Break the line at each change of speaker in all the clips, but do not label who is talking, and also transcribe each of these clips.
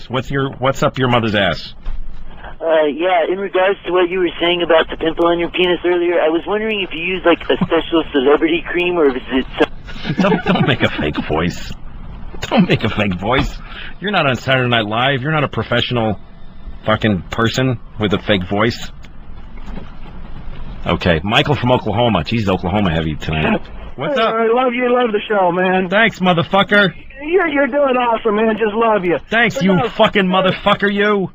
What's up your mother's ass?
Yeah, in regards to what you were saying about the pimple on your penis earlier, I was wondering if you use like a special celebrity cream or if it's
Don't make a fake voice. Don't make a fake voice. You're not on Saturday Night Live. You're not a professional fucking person with a fake voice. Okay, Michael from Oklahoma. Jeez, Oklahoma heavy tonight. What's up?
I love you. Love the show, man.
Thanks, motherfucker.
You're doing awesome, man. Just love you.
Thanks, you fucking motherfucker, you.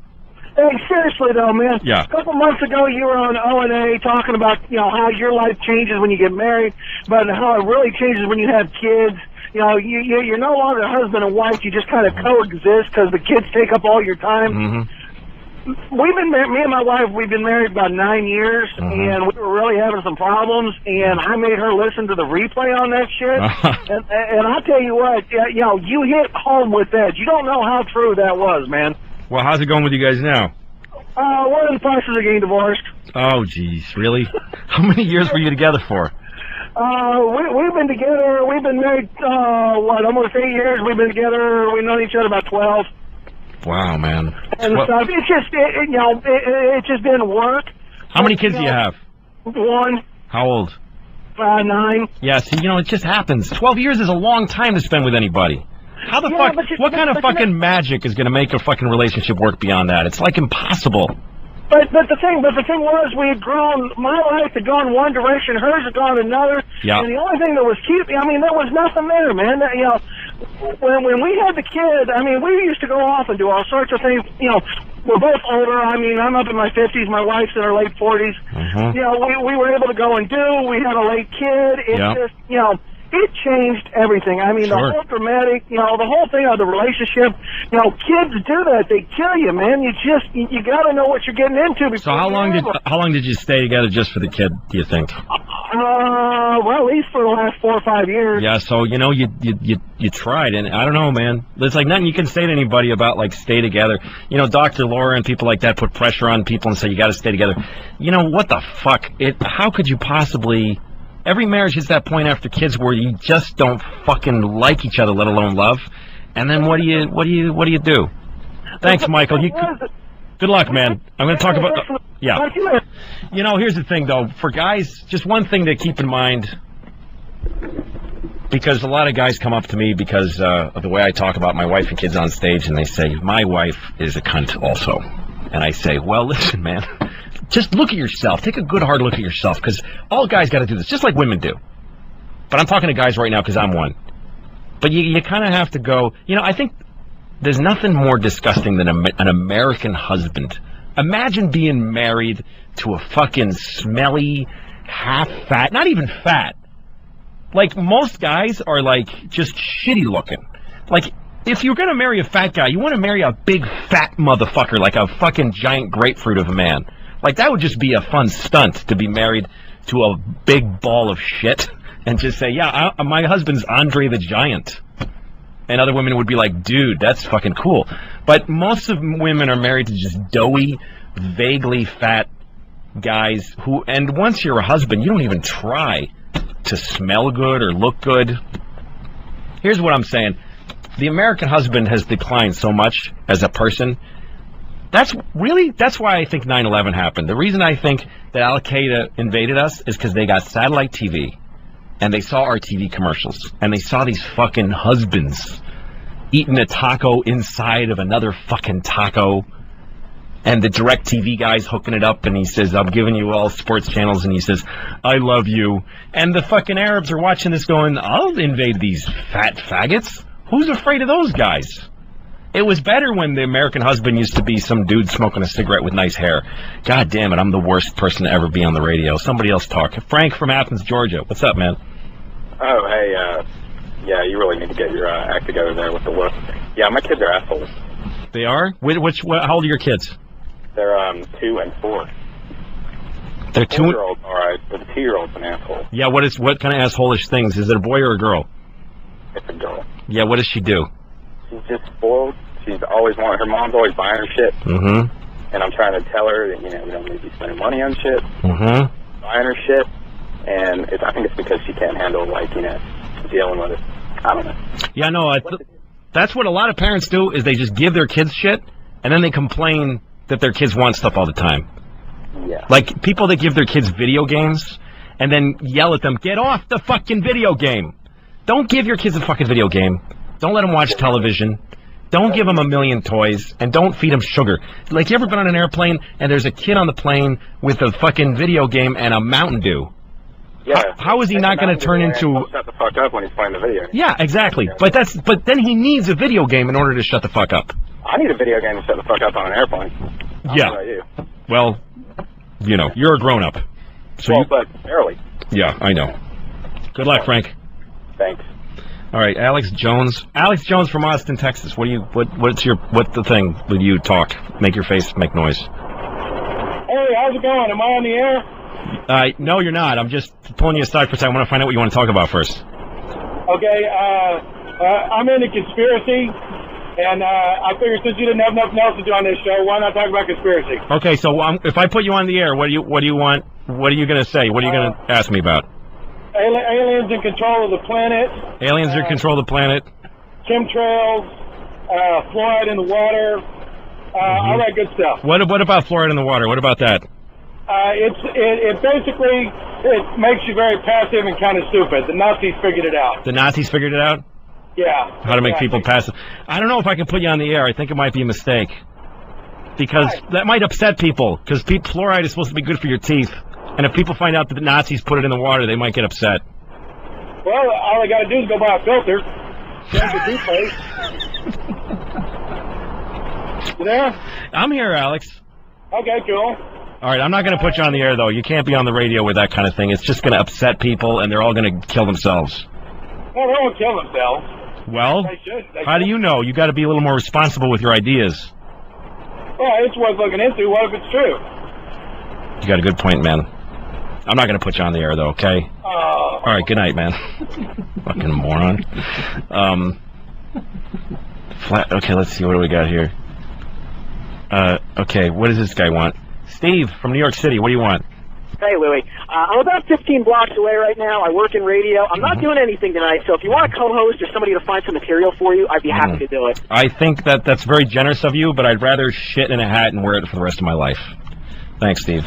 Hey, seriously though, man.
Yeah.
A couple months ago, you were on O&A talking about how your life changes when you get married, but how it really changes when you have kids. You're no longer husband and wife. You just kind of coexist because the kids take up all your time.
Mm-hmm.
Me and my wife, we've been married about 9 years, and we were really having some problems, and I made her listen to the replay on that shit, and I'll tell you what, you hit home with that. You don't know how true that was, man.
Well, how's it going with you guys now?
We're in the process of getting divorced.
Oh, jeez, really? How many years were you together for?
We've been together, we've been married, almost 8 years. We've been together, we've known each other about 12.
Wow, man.
And stuff. It just didn't work.
How many kids do you have?
One.
How old?
9.
Yeah, see, it just happens. 12 years is a long time to spend with anybody. How the fuck? What kind of fucking magic is going to make a fucking relationship work beyond that? It's like impossible.
But the thing was, we had grown. My life had gone one direction, hers had gone another.
Yeah.
And the only thing that was keeping, there was nothing there, man. When we had the kid, we used to go off and do all sorts of things. We're both older. I'm up in my 50s. My wife's in her late 40s. We were able to go and do. We had a late kid. It just, it changed everything. The whole dramatic, the whole thing of the relationship. Kids do that. They kill you, man. You got to know what you're getting into.
So how long did you stay together just for the kid, do you think?
Well, at least for the last 4 or 5 years.
Yeah, so, you tried, and I don't know, man. There's like nothing you can say to anybody about, like, stay together. Dr. Laura and people like that put pressure on people and say you got to stay together. What the fuck? How could you possibly... Every marriage hits that point after kids where you just don't fucking like each other, let alone love. And then what do you do? Thanks, Michael. Good luck, man. I'm going to talk about... Yeah. Here's the thing, though. For guys, just one thing to keep in mind, because a lot of guys come up to me because of the way I talk about my wife and kids on stage, and they say, my wife is a cunt also. And I say, well, listen, man, just look at yourself. Take a good hard look at yourself, because all guys got to do this, just like women do. But I'm talking to guys right now because I'm one. But you kind of have to go, I think there's nothing more disgusting than an American husband. Imagine being married to a fucking smelly, half-fat, not even fat. Like, most guys are, like, just shitty looking. Like, if you're going to marry a fat guy, you want to marry a big, fat motherfucker, like a fucking giant grapefruit of a man. Like, that would just be a fun stunt, to be married to a big ball of shit and just say, yeah, my husband's Andre the Giant. And other women would be like, dude, that's fucking cool. But most of women are married to just doughy, vaguely fat guys who, and once you're a husband, you don't even try to smell good or look good. Here's what I'm saying. The American husband has declined so much as a person. That's why I think 9/11 happened. The reason I think that Al-Qaeda invaded us is because they got satellite TV, and they saw our TV commercials, and they saw these fucking husbands eating a taco inside of another fucking taco, and the DirecTV guy's hooking it up, and he says, I'm giving you all sports channels, and he says, I love you. And the fucking Arabs are watching this going, I'll invade these fat faggots. Who's afraid of those guys? It was better when the American husband used to be some dude smoking a cigarette with nice hair. God damn it, I'm the worst person to ever be on the radio. Somebody else talk. Frank from Athens, Georgia. What's up, man?
Oh, hey, yeah, you really need to get your act together there with the look. Yeah, my kids are assholes.
They are? How old are your kids?
They're 2 and 4.
They're 2?
4-year-old's all right, but the 2-year-old's an asshole.
Yeah, what kind of asshole-ish things? Is it a boy or a girl?
It's a girl.
Yeah, what does she do?
She's just spoiled. Her mom's always buying her shit.
Mm-hmm.
And I'm trying to tell her that, we don't need to be spending money on shit.
Mm-hmm.
Buying her shit. And I think it's because she can't handle, dealing with it. I don't know.
Yeah, no, That's what a lot of parents do, is they just give their kids shit, and then they complain that their kids want stuff all the time.
Yeah.
Like, people that give their kids video games, and then yell at them, get off the fucking video game. Don't give your kids a fucking video game. Don't let them watch television. Don't give them a million toys, and don't feed them sugar. Like, you ever been on an airplane, and there's a kid on the plane with a fucking video game and a Mountain Dew?
Yeah.
How is he not going to turn into...
Shut the fuck up when he's playing the video game.
Yeah, exactly. But then he needs a video game in order to shut the fuck up.
I need a video game to shut the fuck up on an airplane. I don't know about you.
Well, you know, you're a grown-up. So
but barely.
Yeah, I know. Good luck, Frank.
Thanks.
All right, Alex Jones. Alex Jones from Austin, Texas. What's the thing with you? Talk. Make your face make noise.
Hey, how's it going? Am I on the air?
No, you're not. I'm just pulling you aside for a second. I want to find out what you want to talk about first.
Okay, I'm into conspiracy, and I figured since you didn't have nothing else to do on this show, why not talk about conspiracy?
Okay, so if I put you on the air, what do you want? What are you going to say? What are you going to ask me about?
Aliens in control of the planet.
Aliens are in control of the planet.
Chemtrails, fluoride in the water, all that good stuff.
What about fluoride in the water? What about that?
It basically makes you very passive and kind of stupid. The Nazis figured it out.
The Nazis figured it out?
Yeah.
How to make people passive. I don't know if I can put you on the air. I think it might be a mistake. Because that might upset people. Because fluoride is supposed to be good for your teeth. And if people find out that the Nazis put it in the water, they might get upset.
Well, all I got to do is go buy a filter. Change the toothpaste. You there?
I'm here, Alex.
Okay, cool.
All right, I'm not going to put you on the air, though. You can't be on the radio with that kind of thing. It's just going to upset people, and they're all going to kill themselves.
Well, they won't kill themselves.
Well,
They should.
how do you know? You got to be a little more responsible with your ideas.
Yeah, it's worth looking into. What if it's true?
You got a good point, man. I'm not going to put you on the air, though, okay? All right, good night, man. Fucking moron. Okay, let's see. What do we got here? Okay, what does this guy want? Steve from New York City, what do you want?
Hey, Louie. I'm about 15 blocks away right now. I work in radio. I'm not doing anything tonight, so if you want a co-host or somebody to find some material for you, I'd be happy to do it.
I think that's very generous of you, but I'd rather shit in a hat and wear it for the rest of my life. Thanks, Steve.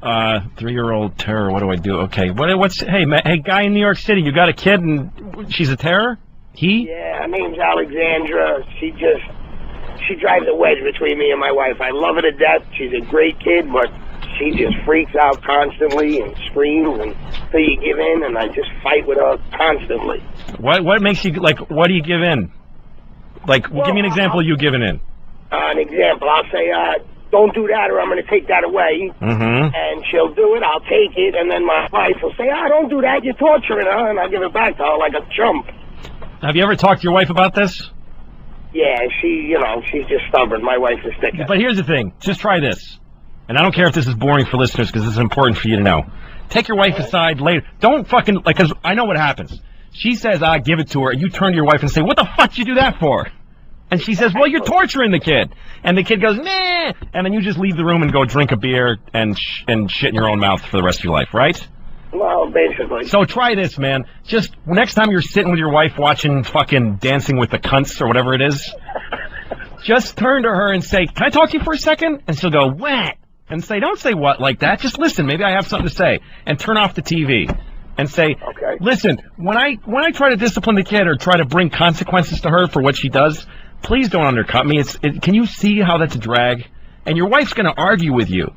3-year-old terror, what do I do? Okay, hey, guy in New York City, you got a kid and she's a terror? He?
Yeah, her name's Alexandra. She drives a wedge between me and my wife. I love her to death. She's a great kid, but she just freaks out constantly and screams until you give in, and I just fight with her constantly.
What makes you, like, what do you give in? Like, give me an example of you giving in.
An example, I'll say, don't do that or I'm going to take that away. And she'll do it, I'll take it, and then my wife will say, don't do that, you're torturing her, and I give it back to her like a chump.
Have you ever talked to your wife about this?
Yeah, she's just stubborn. My wife is thick.
But here's the thing. Just try this. And I don't care if this is boring for listeners because this is important for you to know. Take your wife aside later. Don't fucking, like, because I know what happens. She says, give it to her, and you turn to your wife and say, what the fuck did you do that for? And she says, well, you're torturing the kid. And the kid goes, nah. And then you just leave the room and go drink a beer and shit in your own mouth for the rest of your life, right?
Well, basically.
So try this, man. Just next time you're sitting with your wife watching fucking Dancing with the Cunts or whatever it is, just turn to her and say, can I talk to you for a second? And she'll go, what? And say, don't say what like that. Just listen. Maybe I have something to say. And turn off the TV. And say,
okay.
Listen, when I try to discipline the kid or try to bring consequences to her for what she does, please don't undercut me. Can you see how that's a drag? And your wife's going to argue with you.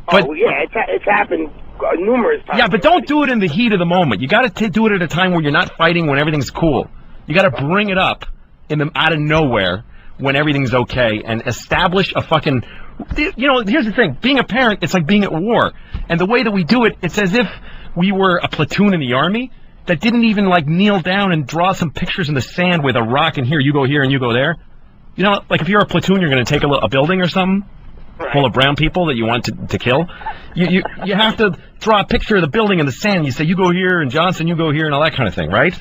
But,
yeah, it's happened numerous times.
Yeah, but don't do it in the heat of the moment. You got to do it at a time where you're not fighting, when everything's cool. You got to bring it up out of nowhere when everything's okay and establish a fucking... here's the thing. Being a parent, it's like being at war. And the way that we do it, it's as if we were a platoon in the army that didn't even, like, kneel down and draw some pictures in the sand with a rock and here, you go here and you go there. Like if you're a platoon, you're going to take a building or something full of brown people that you want to kill. You have to draw a picture of the building in the sand. You say, you go here, and Johnson, you go here, and all that kind of thing, right?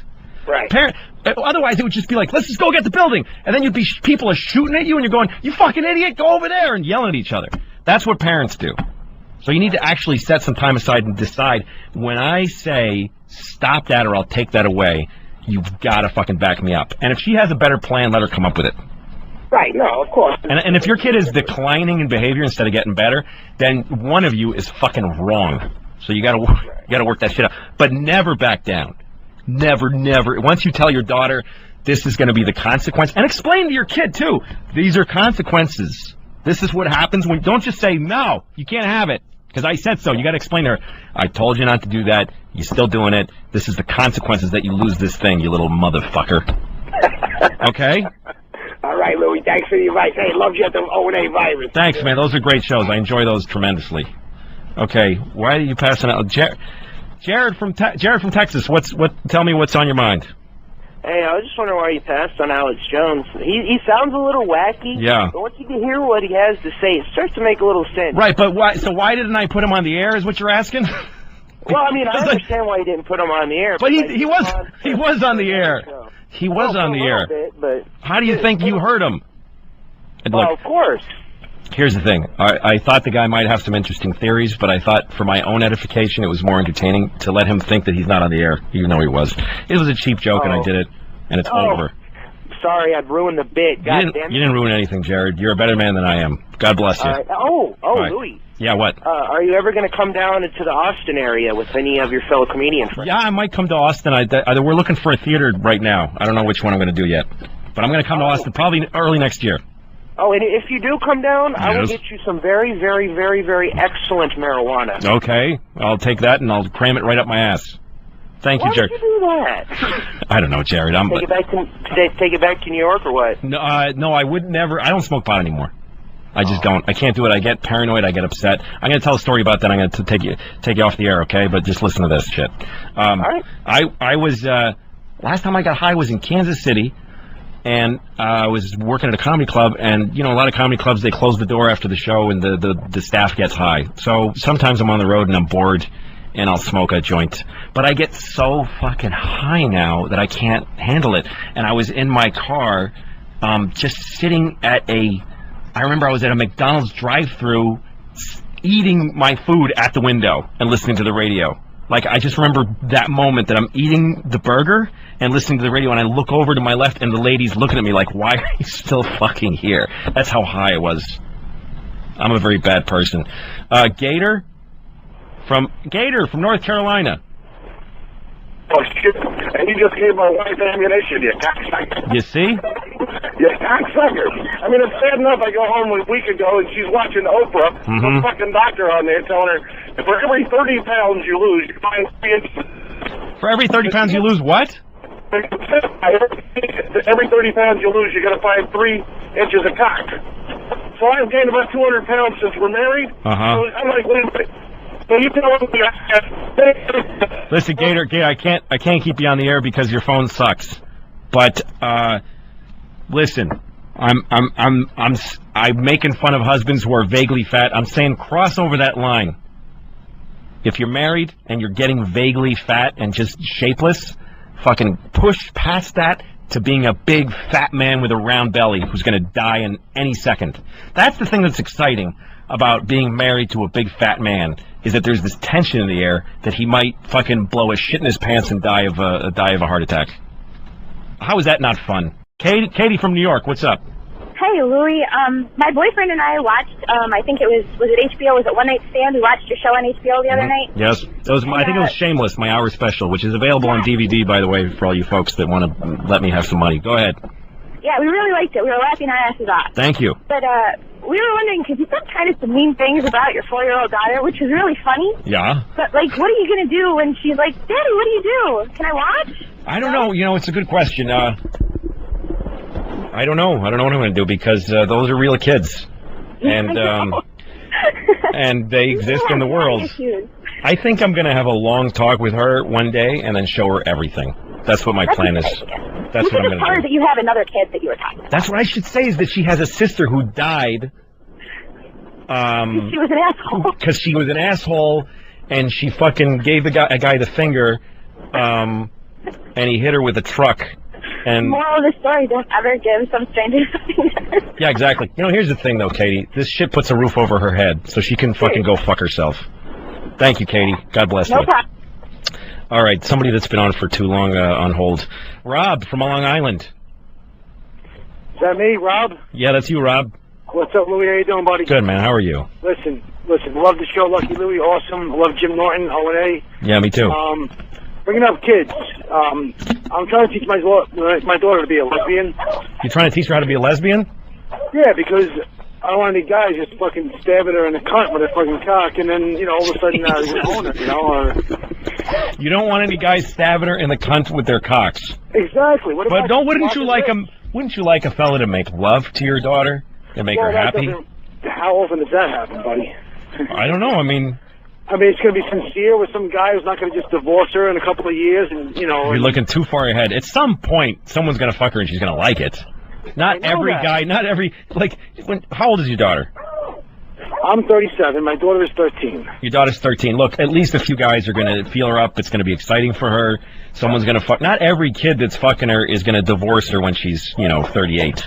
Right.
Otherwise, it would just be like, let's just go get the building. And then people are shooting at you, and you're going, you fucking idiot, go over there, and yelling at each other. That's what parents do. So you need to actually set some time aside and decide, when I say, stop that or I'll take that away, you've got to fucking back me up. And if she has a better plan, let her come up with it.
Right, no, of course.
And if your kid is declining in behavior instead of getting better, then one of you is fucking wrong. So you gotta work that shit out. But never back down. Never. Once you tell your daughter this is going to be the consequence, and explain to your kid too, these are consequences. This is what happens when. Don't just say no, you can't have it because I said so. You got to explain to her. I told you not to do that. You're still doing it. This is the consequences that you lose this thing, you little motherfucker. Okay.
All right, Louie. Thanks for the advice. Hey, love you at the O&A virus.
Thanks, man. Those are great shows. I enjoy those tremendously. Okay, why are you passing out? Jared from Texas. Tell me what's on your mind.
Hey, I was just wondering why you passed on Alex Jones. He sounds a little wacky.
Yeah.
But once you can hear what he has to say, it starts to make a little sense.
Right, but why? So why didn't I put him on the air? Is what you're asking?
Well, I mean, I understand why you didn't put him on the air.
But he was on the air. He was on the air.
Bit, but
how do you think you heard him? And
well,
look,
of course.
Here's the thing. I thought the guy might have some interesting theories, but I thought for my own edification, it was more entertaining to let him think that he's not on the air, even though he was. It was a cheap joke, and I did it, and it's over.
Sorry, I've ruined the bit. God damn it.
You didn't ruin anything, Jared. You're a better man than I am. God bless you.
Right. Louis.
Yeah, what?
Are you ever going to come down into the Austin area with any of your fellow comedian friends?
Yeah, I might come to Austin. We're looking for a theater right now. I don't know which one I'm going to do yet. But I'm going to come to Austin probably early next year.
Oh, and if you do come down, I will get you some very, very, very, very excellent marijuana.
Okay. I'll take that and I'll cram it right up my ass. Thank you, Jared.
Why would you do that?
I don't know, Jared.
Take it back to New York or what?
No, I would never. I don't smoke pot anymore. I just don't. I can't do it. I get paranoid. I get upset. I'm going to tell a story about that. I'm going to take you off the air, okay? But just listen to this shit.
All right.
I was last time I got high was in Kansas City, and I was working at a comedy club. And you know, a lot of comedy clubs, they close the door after the show, and the staff gets high. So sometimes I'm on the road and I'm bored, and I'll smoke a joint. But I get so fucking high now that I can't handle it. And I was in my car, just sitting at I remember I was at a McDonald's drive-thru eating my food at the window and listening to the radio. Like, I just remember that moment that I'm eating the burger and listening to the radio, and I look over to my left, and the lady's looking at me like, why are you still fucking here? That's how high I was. I'm a very bad person. Gator from North Carolina.
Oh, shit. And you just gave my wife ammunition, you cocksucker.
You see?
You cocksucker. I mean, it's sad enough I go home a week ago and she's watching Oprah, the fucking doctor on there telling her, for every 30 pounds you lose, you find 3 inches.
For every 30 pounds you lose what?
Every 30 pounds you lose, you got to find 3 inches of cock. So I've gained about 200 pounds since we're married. So I'm like, wait a minute. So you tell me.
Listen, Gator, I can't keep you on the air because your phone sucks. But listen, I'm making fun of husbands who are vaguely fat. I'm saying cross over that line. If you're married and you're getting vaguely fat and just shapeless, fucking push past that to being a big fat man with a round belly who's going to die in any second. That's the thing that's exciting about being married to a big fat man, is that there's this tension in the air that he might fucking blow a shit in his pants and die of a heart attack. How is that not fun? Katie from New York, what's up?
Hey, Louie. My boyfriend and I watched, I think it was it HBO? Was it One Night Stand? We watched your show on HBO the other night.
Yes. I think it was Shameless, my hour special, which is available on DVD, by the way, for all you folks that want to let me have some money. Go ahead.
Yeah, we really liked it. We were laughing our asses off.
Thank you.
But we were wondering, because you said kind of some mean things about your 4-year-old daughter, which was really funny.
Yeah.
But, like, what are you going to do when she's like, Daddy, what do you do? Can I watch?
I don't know. You know, it's a good question. I don't know. I don't know what I'm going to do because those are real kids. And and they exist in the world. I think I'm going to have a long talk with her one day and then show her everything. That's what my plan is. That's what I'm going to do.
Tell her that you have another kid that you were talking about.
That's what I should say, is that she has a sister who died.
She was an asshole.
Because she was an asshole, and she fucking gave a guy the finger, and he hit her with a truck. And
moral of the story, don't ever give some stranger something.
Yeah, exactly. You know, here's the thing, though, Katie. This shit puts a roof over her head, so she can fucking go fuck herself. Thank you, Katie. God bless you.
No problem.
All right, somebody that's been on for too long on hold. Rob from Long Island.
Is that me, Rob?
Yeah, that's you, Rob.
What's up, Louie? How you doing, buddy?
Good, man. How are you?
Listen. Love the show, Lucky Louie. Awesome. Love Jim Norton, O&A.
Yeah, me too.
Bringing up kids. I'm trying to teach my daughter to be a lesbian.
You trying to teach her how to be a lesbian?
Yeah, because I don't want any guys just fucking stabbing her in the cunt with a fucking cock, and then, you know, all of a sudden they're gonna own her, you know? Or...
You don't want any guys stabbing her in the cunt with their cocks.
Exactly. What
But wouldn't you like a fella to make love to your daughter and make her happy?
How often does that happen, buddy?
I don't know. I mean,
it's going to be sincere with some guy who's not going to just divorce her in a couple of years, and you know.
You're looking too far ahead. At some point, someone's going to fuck her and she's going to like it. Not every guy. Not every how old is your daughter?
I'm 37. My daughter is 13.
Your daughter's 13. Look, at least a few guys are going to feel her up. It's going to be exciting for her. Someone's going to fuck. Not every kid that's fucking her is going to divorce her when she's 38.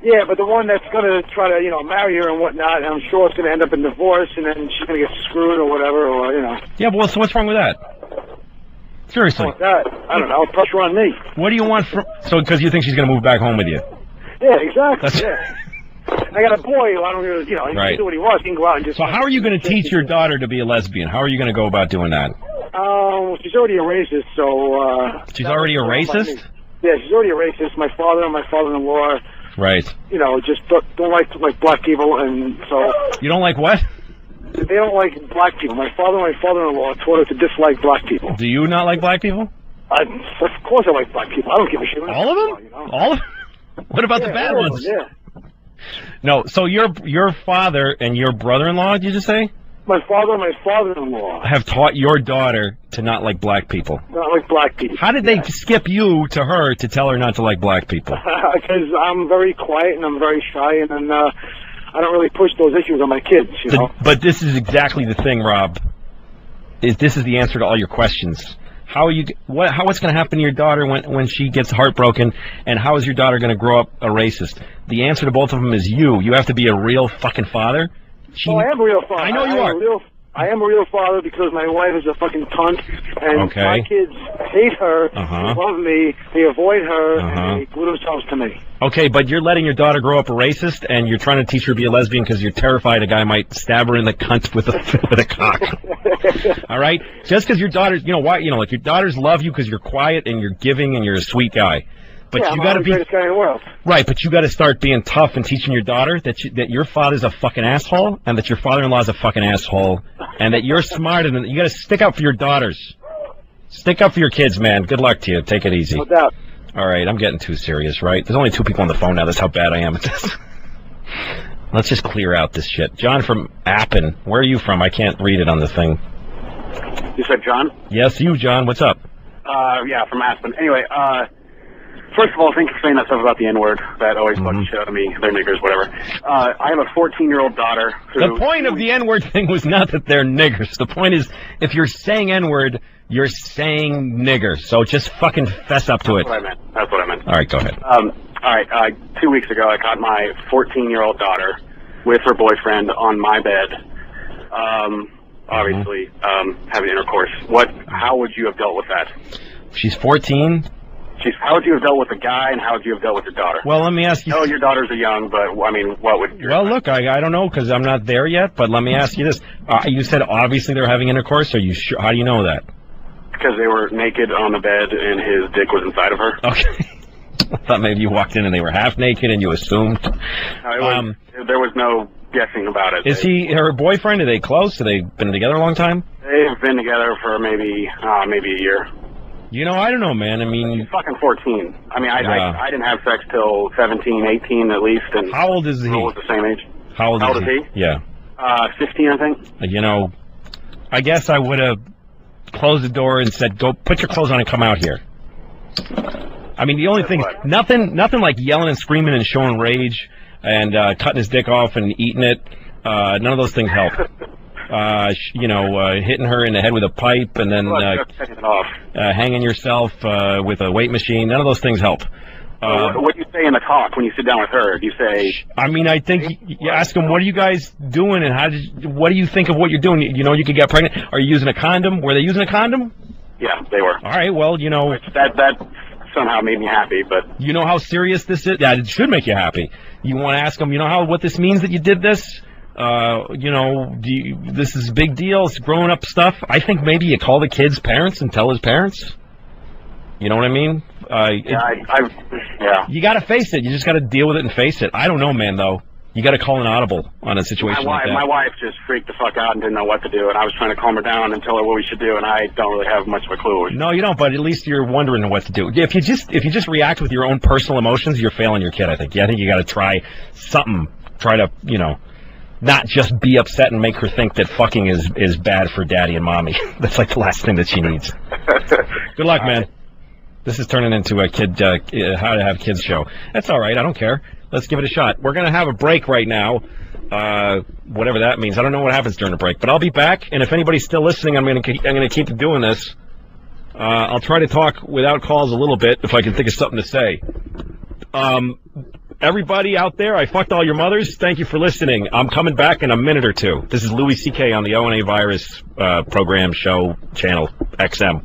Yeah, but the one that's going to try to, marry her and whatnot, I'm sure it's going to end up in divorce, and then she's going to get screwed or whatever, or.
Yeah, but so what's wrong with that? Seriously.
That? I don't know. Pressure on me.
What do you want from... So, because you think she's going to move back home with you?
Yeah, exactly. Yeah. I got a boy who I don't really, he can do what he wants. He can go out and just...
So how are you going to teach your daughter to be a lesbian? How are you going to go about doing that?
She's already a racist, so...
She's already a racist?
Yeah, she's already a racist. My father and my father-in-law...
Right.
Just don't like black people, and so...
You don't like what?
They don't like black people. My father and my father-in-law taught her to dislike black people.
Do you not like black people?
Of course I like black people. I don't give a shit.
All of them? All of them? What about the bad ones?
Yeah.
No, so your father and your brother-in-law, did you just say?
My father and my father-in-law
have taught your daughter to not like black people.
Not like black people.
How did they skip you to her to tell her not to like black people?
Because I'm very quiet and I'm very shy, and I don't really push those issues on my kids, you know?
But this is exactly the thing, Rob. This is the answer to all your questions. What's going to happen to your daughter when she gets heartbroken, and how is your daughter going to grow up a racist? The answer to both of them is you. You have to be a real fucking father.
I am a real father.
I know you are.
I am a real father because my wife is a fucking cunt, and my kids hate her, they love me, they avoid her, and they glue themselves to me.
Okay, but you're letting your daughter grow up a racist, and you're trying to teach her to be a lesbian because you're terrified a guy might stab her in the cunt with a cock. All right? Just because your daughters, like your daughters love you because you're quiet and you're giving and you're a sweet guy. But you got to be the
greatest guy in the world.
Right, but you got to start being tough and teaching your daughter that your father's a fucking asshole, and that your father-in-law's a fucking asshole, and that you're smarter than... You got to stick up for your daughters. Stick up for your kids, man. Good luck to you. Take it easy.
No doubt.
All right, I'm getting too serious, right? There's only 2 people on the phone now. That's how bad I am at this. Let's just clear out this shit. John from Appen. Where are you from? I can't read it on the thing.
You said John?
Yes, you, John. What's up?
Yeah, from Aspen. Anyway, first of all, thanks for saying that stuff about the N-word. That always bugs shit out of me. They're niggers, whatever. I have a 14-year-old daughter who...
The point of the N-word thing was not that they're niggers. The point is, if you're saying N-word, you're saying nigger. So just fucking fess up to it.
That's what I meant.
All right, go ahead.
All right, 2 weeks ago, I caught my 14-year-old daughter with her boyfriend on my bed. Obviously, having intercourse. How would you have dealt with that?
She's 14?
How would you have dealt with the guy, and how would you have dealt with your daughter?
Well, let me ask you...
No, your daughters are young, but, what would...
Well, look, I don't know, because I'm not there yet, but let me ask you this. You said obviously they're having intercourse. Are you sure? How do you know that?
Because they were naked on the bed, and his dick was inside of her.
Okay. I thought maybe you walked in and they were half naked, and you assumed.
No, there was no guessing about it.
Is he her boyfriend? Are they close? Have they been together a long time?
They've been together for maybe a year.
I don't know, man. I mean...
He's fucking 14. I mean, I didn't have sex till 17, 18 at least. And
how old is he?
We're the same age.
How old is he? Yeah.
15, I think.
I guess I would have closed the door and said, go put your clothes on and come out here. I mean, the only thing... Nothing like yelling and screaming and showing rage and cutting his dick off and eating it. None of those things help. Hitting her in the head with a pipe and then hanging yourself with a weight machine. None of those things help.
What do you say in the talk when you sit down with her? Do you say...
I mean, I think you ask them, what are you guys doing, and what do you think of what you're doing? You could get pregnant. Are you using a condom? Were they using a condom?
Yeah, they were.
All right, well, you know...
That somehow made me happy, but...
You know how serious this is? Yeah, it should make you happy. You want to ask them, you know what this means that you did this? You know, this is a big deal. It's growing up stuff. I think maybe you call the kid's parents and tell his parents. You know what I mean?
Yeah.
You got to face it. You just got to deal with it and face it. I don't know, man, though. You got to call an audible on a situation like that.
My wife just freaked the fuck out and didn't know what to do, and I was trying to calm her down and tell her what we should do, and I don't really have much of a clue.
No, you don't, but at least you're wondering what to do. If you just react with your own personal emotions, you're failing your kid, I think. Yeah, I think you got to try something. Try to, you know, not just be upset and make her think that fucking is bad for daddy and mommy. That's like the last thing that she needs. Good luck, man. This is turning into a kid, how to have kids show. That's all right. I don't care. Let's give it a shot. We're going to have a break right now, whatever that means. I don't know what happens during the break, but I'll be back. And if anybody's still listening, I'm going to keep doing this. I'll try to talk without calls a little bit if I can think of something to say. Everybody out there, I fucked all your mothers. Thank you for listening. I'm coming back in a minute or two. This is Louis C.K. on the O&A Virus program show channel XM.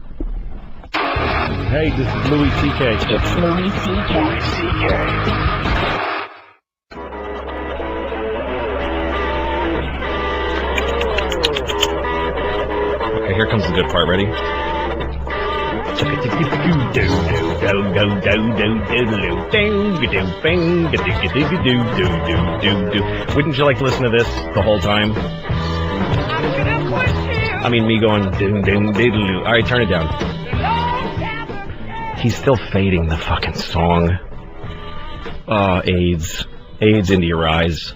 Hey, this is Louis C.K.
It's Louis C.K.
Okay, here comes the good part. Ready? Wouldn't you like to listen to this the whole time? I mean, me going All right, turn it down. He's still fading the fucking song. AIDS into your eyes.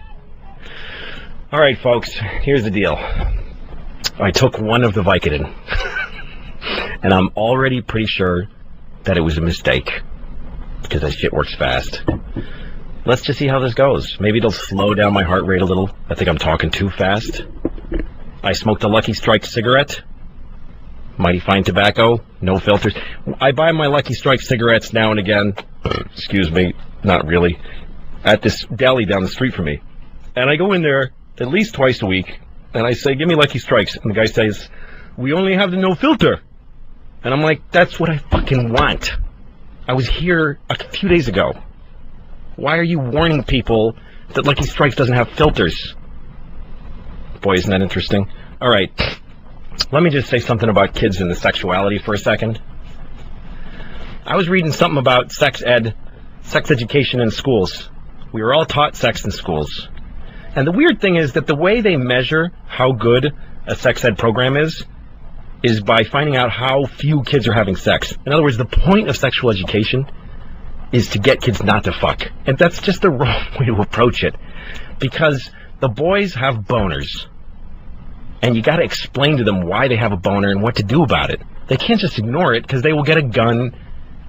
All right, folks, here's the deal. I took one of the Vicodin, and I'm already pretty sure that it was a mistake, because that shit works fast. Let's just see how this goes. Maybe it'll slow down my heart rate a little. I think I'm talking too fast. I smoked a Lucky Strike cigarette. Mighty Fine Tobacco, no filters. I buy my Lucky Strike cigarettes now and again, excuse me, not really, at this deli down the street from me. And I go in there at least twice a week, and I say, give me Lucky Strikes. And the guy says, we only have the no filter. And I'm like, that's what I fucking want. I was here a few days ago. Why are you warning people that Lucky Strikes doesn't have filters? Boy, isn't that interesting? All right. Let me just say something about kids and the sexuality for a second. I was reading something about sex education in schools. We were all taught sex in schools. And the weird thing is that the way they measure how good a sex ed program is by finding out how few kids are having sex. In other words, the point of sexual education is to get kids not to fuck. And that's just the wrong way to approach it. Because the boys have boners. And you got to explain to them why they have a boner and what to do about it. They can't just ignore it, because they will get a gun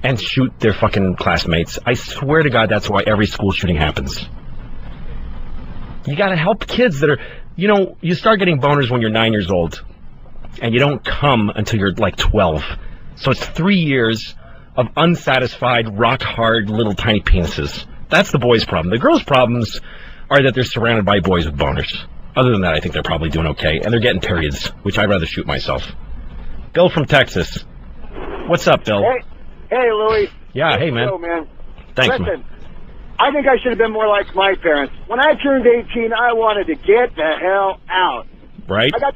and shoot their fucking classmates. I swear to God, that's why every school shooting happens. You got to help kids that are, you know, you start getting boners when you're 9 years old, and you don't come until you're like 12. So it's 3 years of unsatisfied, rock-hard, little tiny penises. That's the boys' problem. The girls' problems are that they're surrounded by boys with boners. Other than that, I think they're probably doing okay, and they're getting periods, which I'd rather shoot myself. Bill from Texas. What's up, Bill?
Hey, Louis.
Yeah, hey, man.
Hello, man.
Thanks,
Listen,
man.
I think I should have been more like my parents. When I turned 18, I wanted to get the hell out.
Right?
I got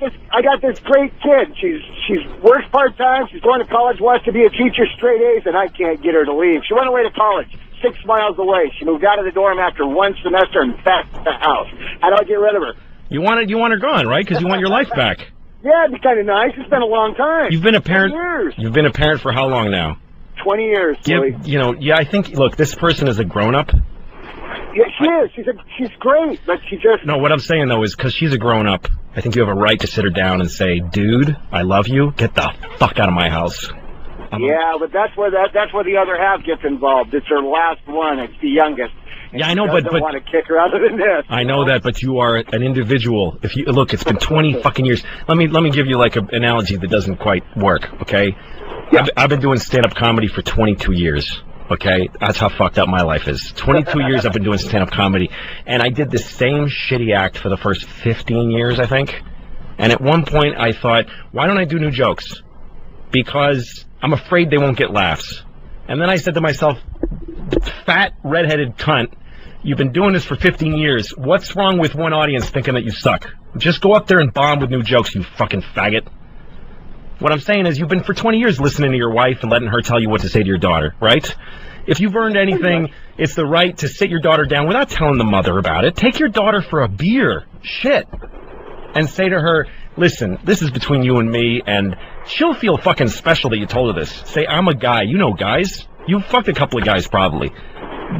this great kid. She's works part-time. She's going to college, wants to be a teacher, straight A's, and I can't get her to leave. She went away to college, 6 miles away. She moved out of the dorm after one semester and back to the house. How do I get rid of her?
You want her gone, right? Because you want your life back.
Yeah, it'd be kind of nice. It's been a long time.
You've been a parent.
20 years.
You've been a parent for how long now?
20 years.
I think. Look, this person is a grown-up.
Yeah, she is. She's great, but she just.
No, what I'm saying though is because she's a grown-up, I think you have a right to sit her down and say, "Dude, I love you. Get the fuck out of my house."
Yeah, but that's where the other half gets involved. It's her last one. It's the youngest.
Yeah, I know, but
want to kick her out of the nest.
I know that, but you are an individual. If you look, it's been 20 fucking years. Let me give you like an analogy that doesn't quite work. Okay, yeah. I've been doing stand-up comedy for 22 years. Okay, that's how fucked up my life is. 22 years I've been doing stand-up comedy, and I did the same shitty act for the first 15 years, I think. And at one point I thought, why don't I do new jokes? because I'm afraid they won't get laughs. And then I said to myself, fat, redheaded cunt, you've been doing this for 15 years. What's wrong with one audience thinking that you suck? Just go up there and bomb with new jokes, you fucking faggot. What I'm saying is you've been for 20 years listening to your wife and letting her tell you what to say to your daughter, right? If you've earned anything, it's the right to sit your daughter down without telling the mother about it. Take your daughter for a beer. Shit. And say to her, listen, this is between you and me, and she'll feel fucking special that you told her this. Say, I'm a guy. You know guys. You've fucked a couple of guys probably.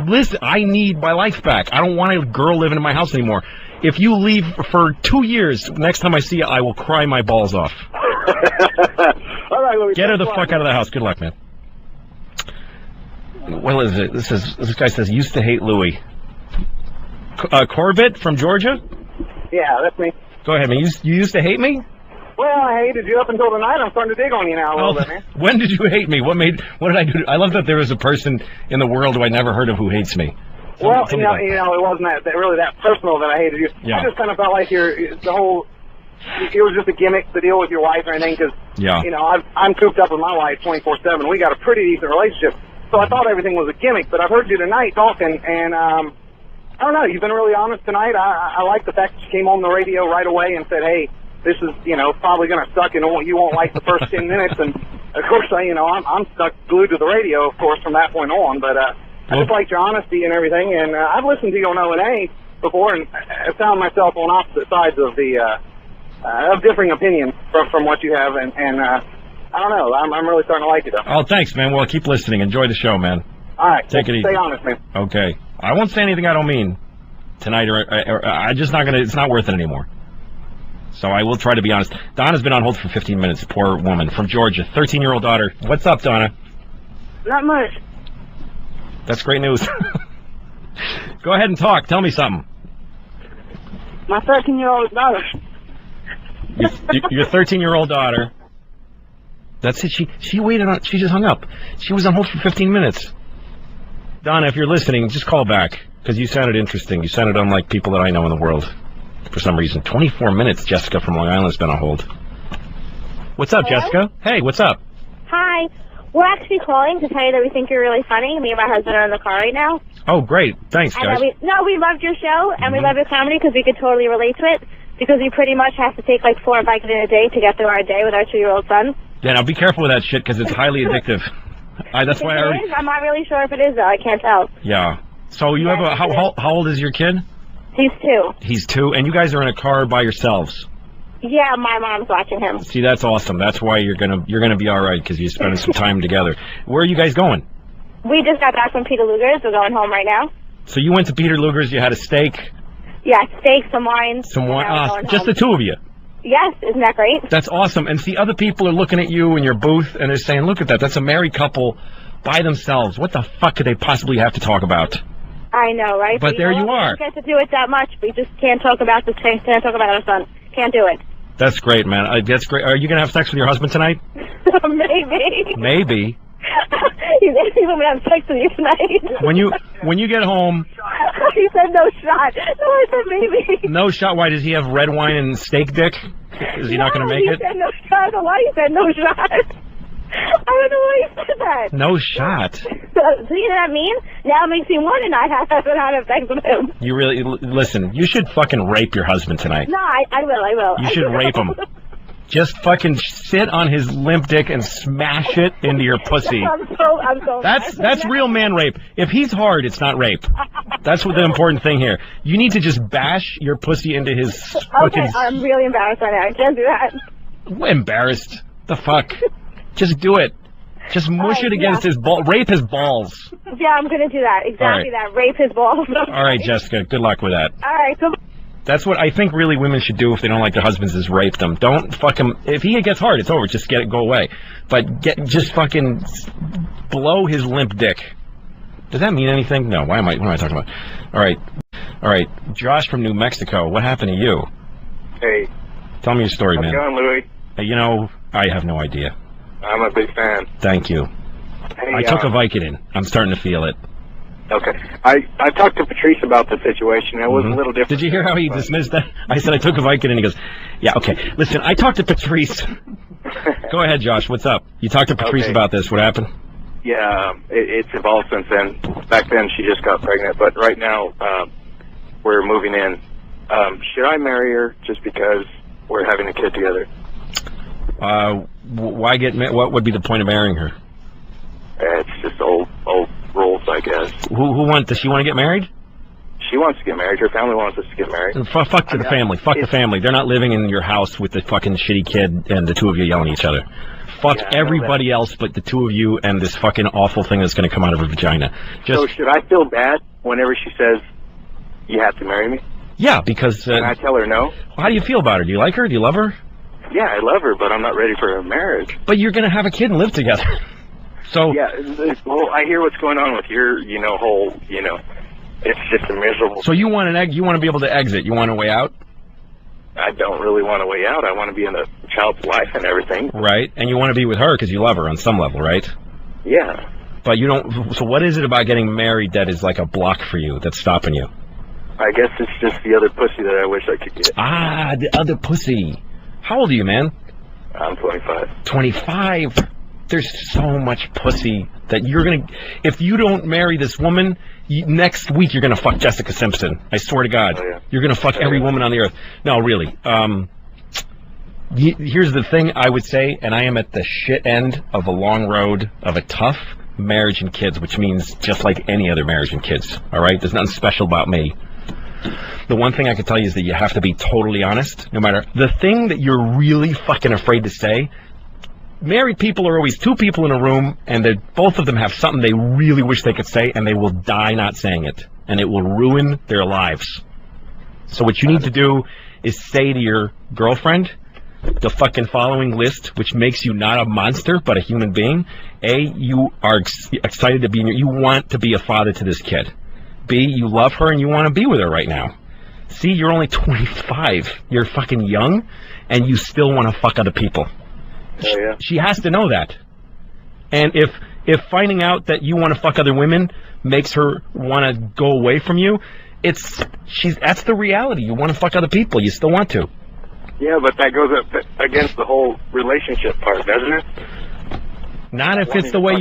Listen, I need my life back. I don't want a girl living in my house anymore. If you leave for 2 years, next time I see you, I will cry my balls off.
All right, Louis.
Get her the fuck out of the house. Good luck, man. What is it? This guy says, used to hate Louis. Corbett from Georgia?
Yeah, that's me.
Go ahead, man. You used to hate me?
Well, I hated you up until tonight. I'm starting to dig on you now a little bit, man.
When did you hate me? What did I do? I love that there is a person in the world who I never heard of who hates me.
It wasn't really that personal that I hated you.
Yeah.
I just kind of felt like it was just a gimmick to deal with your wife or anything, because, I'm cooped up with my wife 24/7. We got a pretty decent relationship. So I thought everything was a gimmick, but I've heard you tonight talking, and, I don't know, you've been really honest tonight. I like the fact that you came on the radio right away and said, hey, this is, probably going to suck, and you won't like the first 10 minutes. And, of course, I'm stuck glued to the radio, of course, from that point on. But I just liked your honesty and everything. And I've listened to you on O&A before, and I found myself on opposite sides of of differing opinions from what you have. And I don't know. I'm really starting to like it, though.
Oh, thanks, man. Well, keep listening. Enjoy the show, man.
All right.
Take it easy.
Stay honest, man.
Okay. I won't say anything I don't mean tonight, or I'm just not going to. It's not worth it anymore. So I will try to be honest. Donna's been on hold for 15 minutes. Poor woman from Georgia, 13-year-old daughter. What's up, Donna?
Not much.
That's great news. Go ahead and talk. Tell me something.
My 13-year-old daughter.
Your 13-year-old daughter. That's it. She waited on. She just hung up. She was on hold for 15 minutes. Donna, if you're listening, just call back because you sounded interesting. You sounded unlike people that I know in the world. For some reason. 24 minutes, Jessica from Long Island has been on hold. What's up,
Hello?
Jessica? Hey, what's up?
Hi. We're actually calling to tell you that we think you're really funny. Me and my husband are in the car right now.
Oh, great. Thanks, guys.
We loved your show, and we love your comedy because we could totally relate to it, because we pretty much have to take like 4 Vicodin a day to get through our day with our 2-year-old son.
Yeah, now be careful with that shit because it's highly addictive. That's why I already...
I'm not really sure if it is, though. I can't tell.
Yeah. So you have a... How old is your kid?
He's 2.
He's 2, and you guys are in a car by yourselves.
Yeah, my mom's watching him.
See, that's awesome. That's why you're gonna be all right because you're spending some time together. Where are you guys going?
We just got back from Peter Luger's. We're going home right now.
So you went to Peter Luger's. You had a steak.
Yeah, steak, some wine.
Some wine. Just the two of you.
Yes, isn't that great?
That's awesome. And see, other people are looking at you in your booth and they're saying, "Look at that. That's a married couple by themselves. What the fuck could they possibly have to talk about?"
I know, right?
But there you are.
We don't get to do it that much. We just can't talk about the thing. Can't talk about our son. Can't do it.
That's great, man. That's great. Are you gonna have sex with your husband tonight?
Maybe.
Maybe.
He's going to have sex with you tonight.
When you get home.
He said no shot. No, I said maybe.
No shot. Why does he have red wine and steak dick? Is he not going to make it?
He said no shot. I don't know why he said no shot. I don't know why he said that.
No shot.
So you know what I mean? Now it makes me want to not have sex with him.
You really listen. You should fucking rape your husband tonight.
No, I will.
You should rape him. Just fucking sit on his limp dick and smash it into your pussy.
I'm so
That's real man rape. If he's hard, it's not rape. That's what the important thing here. You need to just bash your pussy into his fucking...
Okay, I'm really embarrassed right now. I can't do that.
Embarrassed? The fuck? Just do it. Just mush it against his ball. Rape his balls.
Yeah, I'm going to do that. Exactly that. Rape his balls.
All right, Jessica. Good luck with that.
All right, goodbye.
That's what I think really women should do if they don't like their husbands is rape them. Don't fuck him. If he gets hard, it's over. Just go away. But just fucking blow his limp dick. Does that mean anything? No. What am I talking about? All right. Josh from New Mexico. What happened to you?
Hey.
Tell me your story, man.
How's it going, Louis?
You know, I have no idea.
I'm a big fan.
Thank you.
Hey,
I took a Vicodin. I'm starting to feel it.
Okay. I talked to Patrice about the situation. It was a little different.
Did you hear how he dismissed that? I said I took a Vicodin, and he goes, yeah, okay. Listen, I talked to Patrice. Go ahead, Josh. What's up? You talked to Patrice
Okay.
about this. What happened?
Yeah, it's evolved since then. Back then, she just got pregnant, but right now, we're moving in. Should I marry her just because we're having a kid together?
Why get? What would be the point of marrying her?
It's just old rules, I guess.
Does she want to get married?
She wants to get married. Her family wants us to get married.
Fuck to the family. Fuck the family. They're not living in your house with the fucking shitty kid and the two of you yelling at each other. Fuck everybody else but the two of you and this fucking awful thing that's going to come out of her vagina.
So should I feel bad whenever she says, you have to marry me?
Yeah, because...
Can I tell her no?
How do you feel about her? Do you like her? Do you love her?
Yeah, I love her, but I'm not ready for a marriage.
But you're going to have a kid and live together. So...
Yeah, well, I hear what's going on with your, whole, it's just a miserable...
So you want you want to be able to exit. You want a way out?
I don't really want a way out. I want to be in a child's life and everything.
Right, and you want to be with her because you love her on some level, right?
Yeah.
But you don't... So what is it about getting married that is like a block for you, that's stopping you?
I guess it's just the other pussy that I wish I could get.
Ah, the other pussy. How old are you, man?
I'm 25.
25? There's so much pussy that you're going to... If you don't marry this woman, next week you're going to fuck Jessica Simpson. I swear to God.
Oh, yeah.
You're going to fuck every woman on the earth. No, really. Here's the thing I would say, and I am at the shit end of a long road of a tough marriage and kids, which means just like any other marriage and kids, all right? There's nothing special about me. The one thing I can tell you is that you have to be totally honest, no matter... The thing that you're really fucking afraid to say... Married people are always two people in a room, and both of them have something they really wish they could say, and they will die not saying it. And it will ruin their lives. So what you need to do is say to your girlfriend the fucking following list, which makes you not a monster, but a human being. A, you are excited to be you want to be a father to this kid. B, you love her and you want to be with her right now. C, you're only 25. You're fucking young, and you still want to fuck other people.
Oh, yeah.
She has to know that. And if finding out that you want to fuck other women makes her want to go away from you, that's the reality. You want to fuck other people. You still want to.
Yeah, but that goes up against the whole relationship part, doesn't it?
Not if it's the way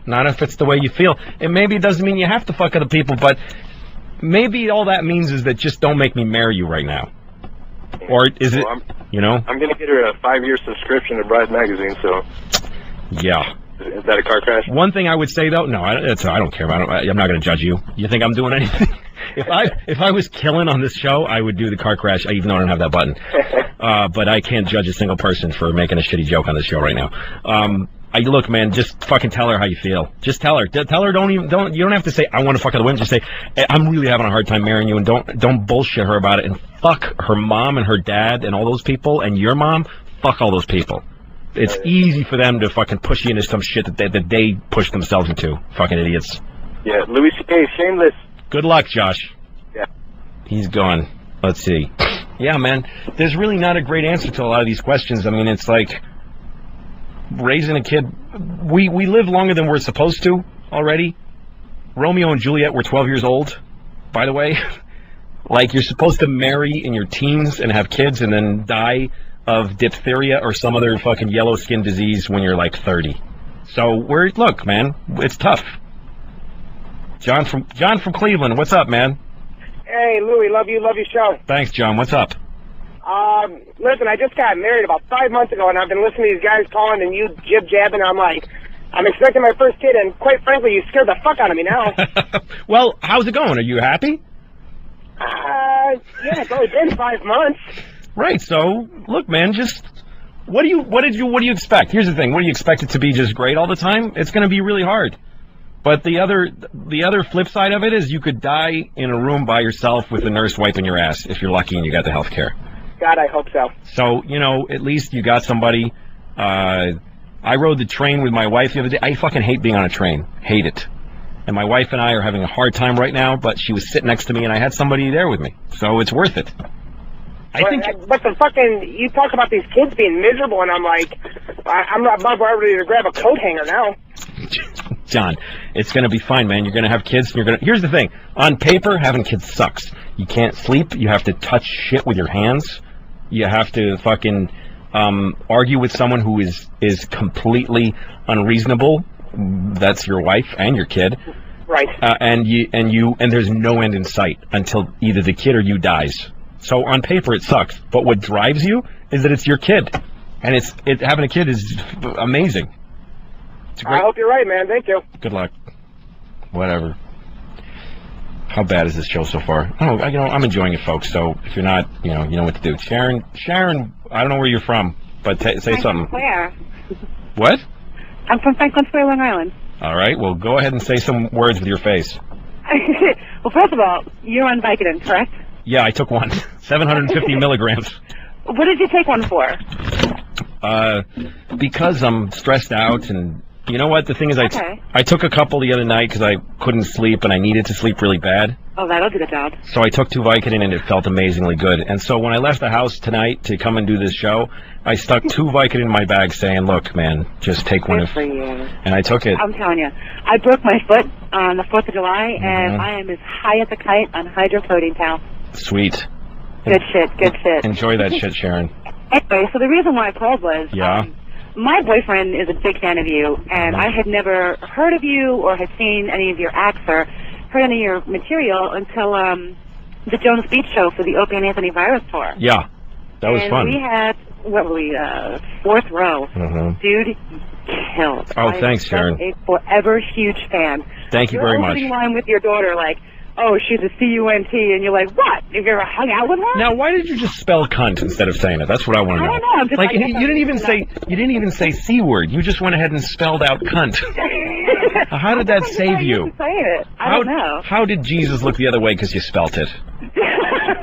Not if it's the way you feel. And maybe it doesn't mean you have to fuck other people, but maybe all that means is that just don't make me marry you right now. Or is it,
I'm going to get her a 5-year subscription to Bride Magazine, so...
Yeah.
Is that a car crash?
One thing I would say, though, no, I don't care about it. I'm not going to judge you. You think I'm doing anything? If I was killing on this show, I would do the car crash, even though I don't have that button. But I can't judge a single person for making a shitty joke on this show right now. Look, man, just fucking tell her how you feel. Just tell her. Tell her. You don't have to say I want to fuck other women. Just say I'm really having a hard time marrying you, and don't bullshit her about it. And fuck her mom and her dad and all those people, and your mom. Fuck all those people. It's easy for them to fucking push you into some shit that they push themselves into. Fucking idiots.
Yeah, Louis C.K. Shameless.
Good luck, Josh.
Yeah.
He's gone. Let's see. Yeah, man. There's really not a great answer to a lot of these questions. I mean, it's like raising a kid. We live longer than we're supposed to already. Romeo and Juliet were 12 years old, by the way. Like, you're supposed to marry in your teens and have kids and then die of diphtheria or some other fucking yellow skin disease when you're like 30. So look, man, it's tough. John from Cleveland, what's up, man?
Hey, Louie, love you show.
Thanks, John. What's up?
Listen, I just got married about 5 months ago, and I've been listening to these guys calling and you jib-jabbing. I'm like, I'm expecting my first kid, and quite frankly, you scared the fuck out of me now.
Well, how's it going? Are you happy?
Yeah, it's only been 5 months.
Right. So, look, man, just what do you expect? Here's the thing: what do you expect it to be? Just great all the time? It's going to be really hard. But the other flip side of it is you could die in a room by yourself with a nurse wiping your ass if you're lucky and you got the health care.
God, I hope so.
So, at least you got somebody. I rode the train with my wife the other day. I fucking hate being on a train. Hate it. And my wife and I are having a hard time right now, but she was sitting next to me and I had somebody there with me. So it's worth it.
But the fucking, you talk about these kids being miserable, and I'm like, I'm not ready to grab a coat hanger now.
John, it's going to be fine, man. You're going to have kids. Here's the thing. On paper, having kids sucks. You can't sleep. You have to touch shit with your hands. You have to fucking argue with someone who is completely unreasonable, that's your wife and your kid.
Right.
And there's no end in sight until either the kid or you dies. So on paper it sucks, but what drives you is that it's your kid, and having a kid is amazing. It's great.
I hope you're right, man. Thank you.
Good luck. Whatever. How bad is this show so far? Oh, I'm enjoying it, folks. So if you're not, you know what to do. Sharon, I don't know where you're from, but say something.
Where?
What?
I'm from Franklin Square, Long Island.
All right. Well, go ahead and say some words with your face.
Well, first of all, you're on Vicodin, correct?
Yeah, I took one. 750 milligrams.
What did you take one for?
Because I'm stressed out, and you know what? The thing is, I took a couple the other night because I couldn't sleep and I needed to sleep really bad.
Oh, that'll do the job.
So I took 2 Vicodin and it felt amazingly good. And so when I left the house tonight to come and do this show, I stuck 2 Vicodin in my bag saying, look, man, just take one. And I took it.
I'm telling you, I broke my foot on the 4th of July, and I am as high as a kite on hydrocodone, pal.
Sweet.
Good shit.
Enjoy that shit, Sharon.
Anyway, so the reason why I called was...
Yeah?
My boyfriend is a big fan of you, and I had never heard of you or had seen any of your acts or heard any of your material until the Jones Beach show for the Opie and Anthony Virus tour.
Yeah, that was fun.
And we had, 4th row. Dude, killed.
Oh, thanks, Sharon.
I'm a forever huge fan.
Thank you very much.
You're opening line with your daughter like, oh, she's a C-U-N-T, and you're like, what? Have you ever hung out with her?
Now, why did you just spell cunt instead of saying it? That's what I want to know.
I don't know. I'm just
you didn't even say C word. You just went ahead and spelled out cunt. How did that save you?
I don't know.
How did Jesus look the other way because you spelt it?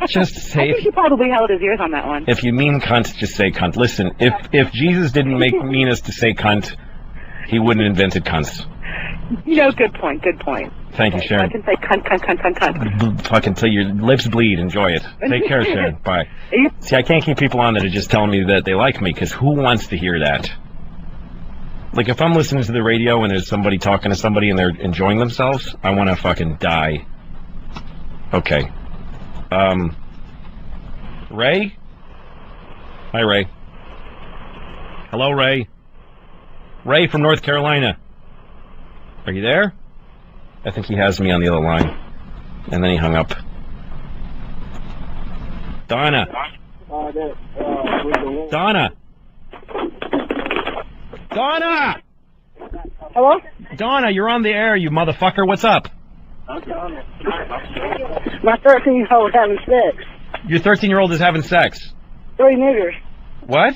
Just say.
I think he probably held his ears on that one.
If you mean cunt, just say cunt. Listen, if Jesus didn't mean us to say cunt, he wouldn't have invented cunts.
Good point.
Thank you, Sharon.
I can say cunt.
Fucking till your lips bleed. Enjoy it. Take care, Sharon. Bye. See, I can't keep people on that are just telling me that they like me, because who wants to hear that? Like, if I'm listening to the radio and there's somebody talking to somebody and they're enjoying themselves, I want to fucking die. Okay. Ray? Hi, Ray. Hello, Ray. Ray from North Carolina. Are you there? I think he has me on the other line. And then he hung up. Donna. Donna. Donna!
Hello?
Donna, you're on the air, you motherfucker. What's up?
My 13-year-old having sex.
Your 13-year-old is having sex?
3 niggers.
What?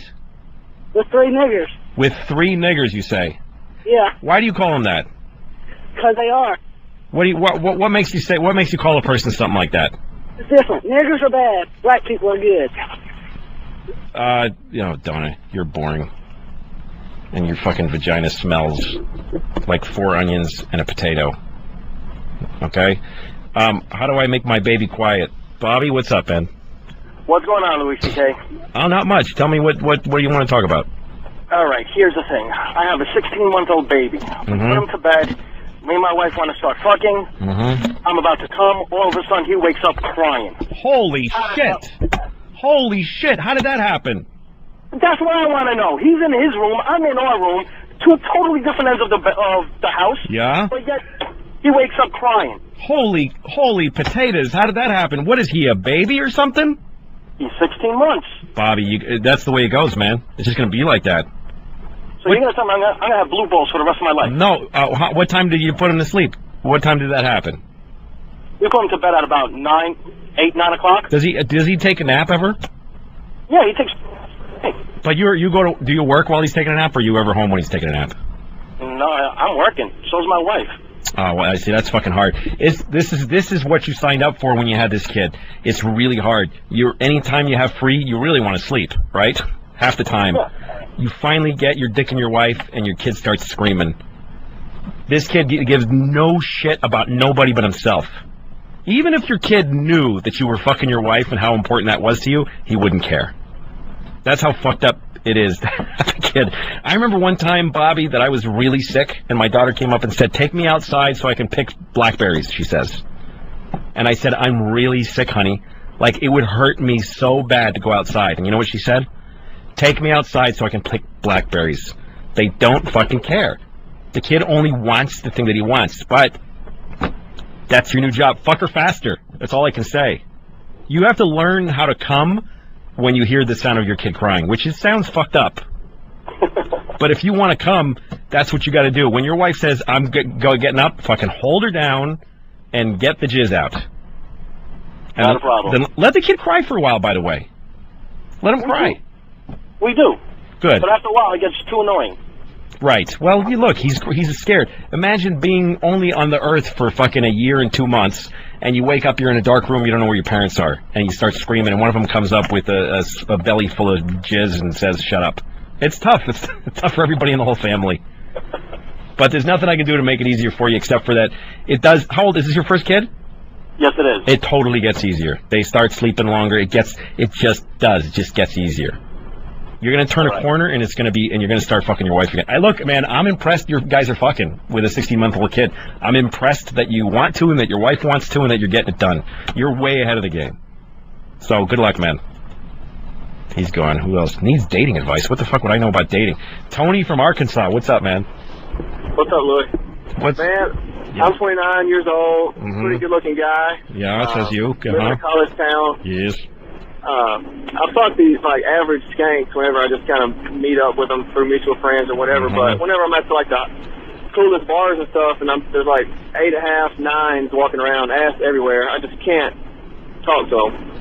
With 3 niggers.
With 3 niggers, you say?
Yeah.
Why do you call them that?
Because they are.
What makes you say? What makes you call a person something like that?
It's different. Niggers are bad. Black people are good.
Donna, you're boring. And your fucking vagina smells like 4 onions and a potato. Okay? How do I make my baby quiet? Bobby, what's up, man?
What's going on, Louis C.K.?
Oh, not much. Tell me what do you want to talk about?
All right, here's the thing. I have a 16-month-old baby. Put him to bed. Me and my wife want to start fucking. I'm about to come. All of a sudden, he wakes up crying.
Holy shit! Holy shit! How did that happen?
That's what I want to know. He's in his room. I'm in our room. 2 totally different ends of the house.
Yeah?
But yet, he wakes up crying.
Holy potatoes! How did that happen? What is he, a baby or something?
He's 16 months.
Bobby, that's the way it goes, man. It's just gonna be like that.
So you're going to tell me I'm going to have blue balls for the rest of my life?
No. What time did you put him to sleep? What time did that happen?
We put him to bed at about 9 o'clock.
Does he take a nap ever?
Yeah, he takes...
But do you work while he's taking a nap, or are you ever home when he's taking a nap?
No, I'm working. So's my wife.
Oh, well, I see. That's fucking hard. This is what you signed up for when you had this kid. It's really hard. Anytime you have free, you really want to sleep, right? Half the time. Yeah. You finally get your dick in your wife, and your kid starts screaming. This kid gives no shit about nobody but himself. Even if your kid knew that you were fucking your wife and how important that was to you, he wouldn't care. That's how fucked up it is to have a kid. I remember one time, Bobby, that I was really sick, and my daughter came up and said, take me outside so I can pick blackberries, she says. And I said, I'm really sick, honey. Like, it would hurt me so bad to go outside. And you know what she said? Take me outside so I can pick blackberries. They don't fucking care. The kid only wants the thing that he wants, but that's your new job. Fuck her faster. That's all I can say. You have to learn how to come when you hear the sound of your kid crying, which sounds fucked up. But if you want to come, that's what you got to do. When your wife says, I'm getting up, fucking hold her down and get the jizz out. And
not a problem.
Then let the kid cry for a while, by the way. Let him cry.
We do.
Good.
But after a while, it gets too annoying.
Right. Well, look, he's scared. Imagine being only on the earth for fucking a year and 2 months, and you wake up, you're in a dark room, you don't know where your parents are, and you start screaming, and one of them comes up with a belly full of jizz and says, shut up. It's tough. It's tough for everybody in the whole family. But there's nothing I can do to make it easier for you except for that it does. How old is this, your first kid?
Yes, it is.
It totally gets easier. They start sleeping longer. It just gets easier. You're going to turn a corner, and you're going to start fucking your wife again. Look, man, I'm impressed you guys are fucking with a 16-month-old kid. I'm impressed that you want to, and that your wife wants to, and that you're getting it done. You're way ahead of the game. So, good luck, man. He's gone. Who else needs dating advice? What the fuck would I know about dating? Tony from Arkansas. What's up, man?
What's up, Louis? Man, I'm 29 years old, pretty good-looking guy.
Yeah, says you.
Live in a college town.
Yes.
I fuck these average skanks whenever I just kind of meet up with them through mutual friends or whatever. But whenever I'm at the coolest bars and stuff, and there's 8.5, 9s walking around, ass everywhere, I just can't talk to them.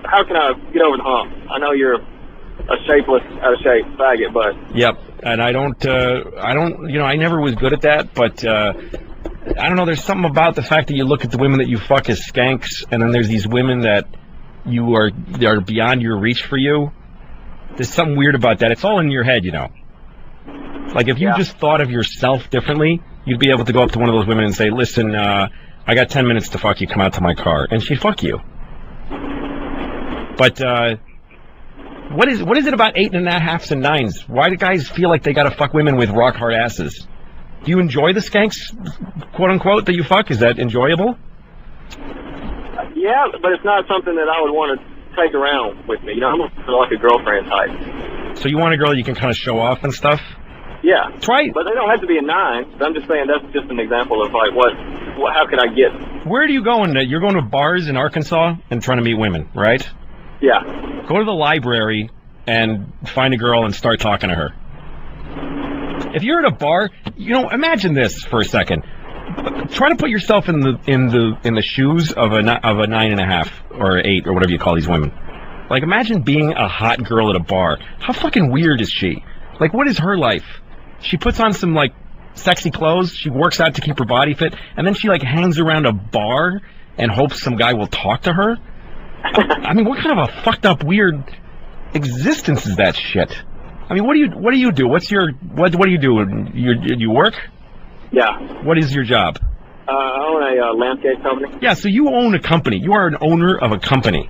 How can I get over the hump? I know you're a shapeless, out of shape faggot, but
yep. And I never was good at that, but I don't know. There's something about the fact that you look at the women that you fuck as skanks, and then there's these women that they're beyond your reach for you. There's something weird about that. It's all in your head, you know. Like if you just thought of yourself differently, you'd be able to go up to one of those women and say, "Listen, I got 10 minutes to fuck you. Come out to my car," and she'd fuck you. But what is it about 8.5s and 9s? Why do guys feel like they got to fuck women with rock hard asses? Do you enjoy the skanks, quote unquote, that you fuck? Is that enjoyable?
yeah, but it's not something that I would want to take around with me. You know, I'm like a girlfriend type.
So you want a girl you can kind of show off and stuff?
Yeah.
Try.
But they don't have to be a 9. I'm just saying that's just an example of like how can I get?
Where do you go? You're going to bars in Arkansas and trying to meet women, right?
Yeah.
Go to the library and find a girl and start talking to her. If you're at a bar, you know, imagine this for a second. Try to put yourself in the shoes of a 9.5 or 8 or whatever you call these women. Like, imagine being a hot girl at a bar. How fucking weird is she? Like, what is her life? She puts on some like sexy clothes. She works out to keep her body fit, and then she like hangs around a bar and hopes some guy will talk to her. I mean, what kind of a fucked up weird existence is that shit? I mean, what do you do? What do you do? You work?
Yeah.
What is your job?
I own a landscape company.
Yeah, so you own a company. You are an owner of a company,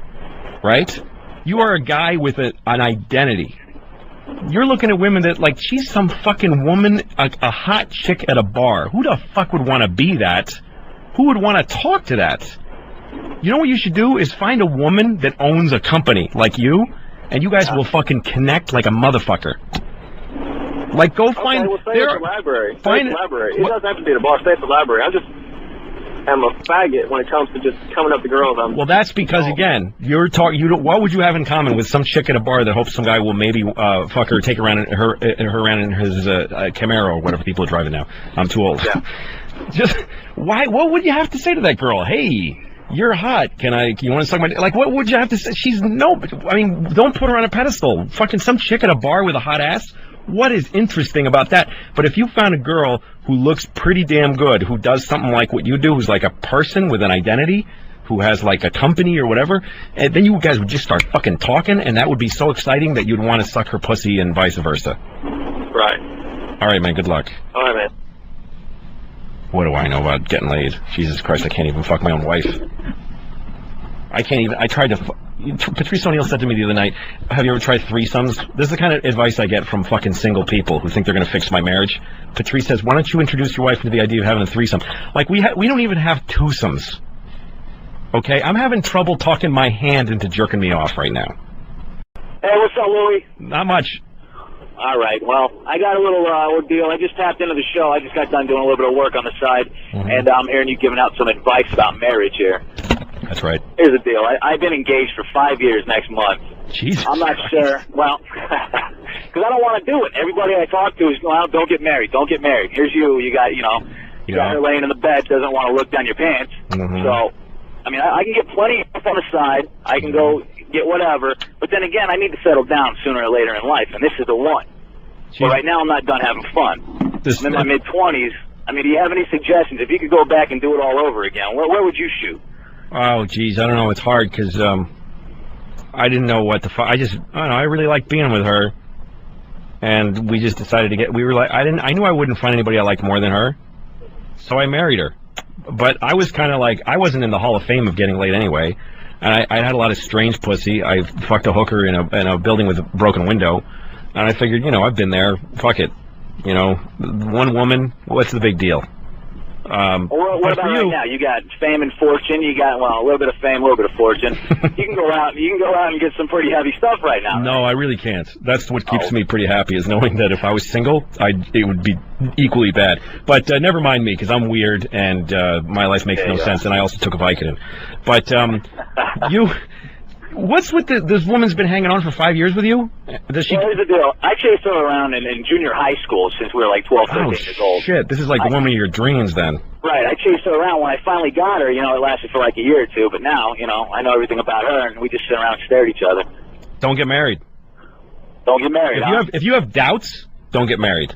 right? You are a guy with an identity. You're looking at women that, like, she's some fucking woman, a hot chick at a bar. Who the fuck would want to be that? Who would want to talk to that? You know what you should do is find a woman that owns a company like you, and you guys will fucking connect like a motherfucker. Like, go find...
Okay, well, stay at the library. Stay at the library. It doesn't have to be at a bar. Stay at the library. I'm a faggot when it comes to just coming up to girls.
Well, that's because, again, what would you have in common with some chick at a bar that hopes some guy will maybe fuck her, take her around in his Camaro or whatever people are driving now? I'm too old.
Yeah.
Just why? What would you have to say to that girl? Hey, you're hot. You want to suck my? Like, what would you have to say? I mean, don't put her on a pedestal. Fucking some chick at a bar with a hot ass. What is interesting about that? But if you found a girl who looks pretty damn good, who does something like what you do, who's like a person with an identity, who has like a company or whatever, and then you guys would just start fucking talking, and that would be so exciting that you'd want to suck her pussy and vice versa.
Right.
All right, man. Good luck.
All right, man.
What do I know about getting laid? Jesus Christ, I can't even fuck my own wife. I can't even... I tried to... Patrice O'Neill said to me the other night, have you ever tried threesomes? This is the kind of advice I get from fucking single people who think they're going to fix my marriage. Patrice says, why don't you introduce your wife to the idea of having a threesome? Like, we don't even have twosomes. Okay? I'm having trouble talking my hand into jerking me off right now.
Hey, what's up, Louie?
Not much.
All right. Well, I got a little ordeal. I just tapped into the show. I just got done doing a little bit of work on the side, and I'm hearing you giving out some advice about marriage here.
That's right.
Here's the deal. I've been engaged for 5 years next month.
Jesus.
I'm not sure. Well, because I don't want to do it. Everybody I talk to is, well, don't get married. Don't get married. Here's you. You got, you got her laying in the bed, doesn't want to look down your pants. So, I mean, I can get plenty on the side. I can go get whatever. But then again, I need to settle down sooner or later in life, and this is the one. But right now, I'm not done having fun. I'm in my mid-20s. I mean, do you have any suggestions? If you could go back and do it all over again, where would you shoot?
Oh, geez, I don't know. It's hard because I didn't know what the I don't know. I really liked being with her, and we just decided to get. We were like, I knew I wouldn't find anybody I liked more than her, so I married her. But I was kind of like, I wasn't in the Hall of Fame of getting laid anyway, and I had a lot of strange pussy. I fucked a hooker in a building with a broken window, and I figured, I've been there. Fuck it, one woman. What's the big deal?
What about right now? You got fame and fortune. You got a little bit of fame, a little bit of fortune. You can go out and get some pretty heavy stuff right now.
No, I really can't. That's what keeps me pretty happy, is knowing that if I was single, it would be equally bad. But never mind me, because I'm weird and my life makes no sense, and I also took a Vicodin. But what's with this woman's been hanging on for 5 years with you? Does she?
Well, here's the deal. I chased her around in junior high school since we were like 12, 13 years old.
Shit, this is like the woman of your dreams then.
Right, I chased her around. When I finally got her, it lasted for like a year or two, but now, I know everything about her, and we just sit around and stare at each other.
Don't get married.
Don't get married,
If you have doubts, don't get married.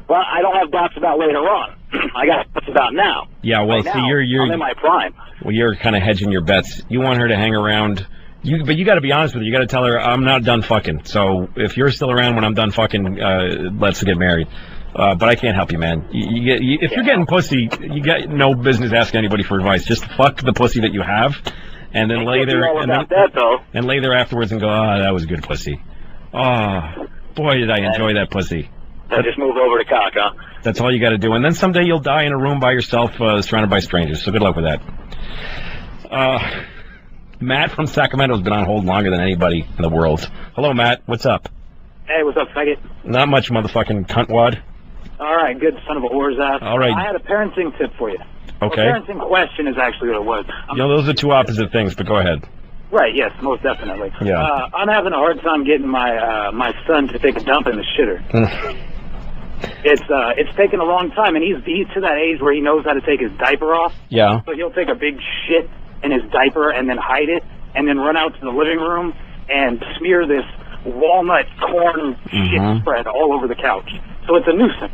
Well, I don't have doubts about later on. I got doubts about now.
Yeah, well,
right now, I'm in my prime.
Well, you're kind of hedging your bets. You want her to hang around. But you got to be honest with her. You got to tell her, I'm not done fucking. So if you're still around when I'm done fucking, let's get married. But I can't help you, man. If you're getting pussy, you got no business asking anybody for advice. Just fuck the pussy that you have, and then lay there and lay there afterwards and go, that was good pussy. Oh, boy, did I enjoy that pussy.
Just move over to cock, huh?
That's all you got to do. And then someday you'll die in a room by yourself, surrounded by strangers. So good luck with that. Matt from Sacramento has been on hold longer than anybody in the world. Hello, Matt. What's up?
Hey, what's up, faggot?
Not much, motherfucking cuntwad.
All right, good son of a whore's ass.
All right.
I had a parenting tip for you.
Okay.
A parenting question is actually what it was.
Those are two opposite things, but go ahead.
Right, yes, most definitely.
Yeah.
I'm having a hard time getting my son to take a dump in the shitter. It's taken a long time, and he's to that age where he knows how to take his diaper off.
Yeah.
So he'll take a big shit in his diaper and then hide it, and then run out to the living room and smear this walnut corn shit spread all over the couch. So it's a nuisance.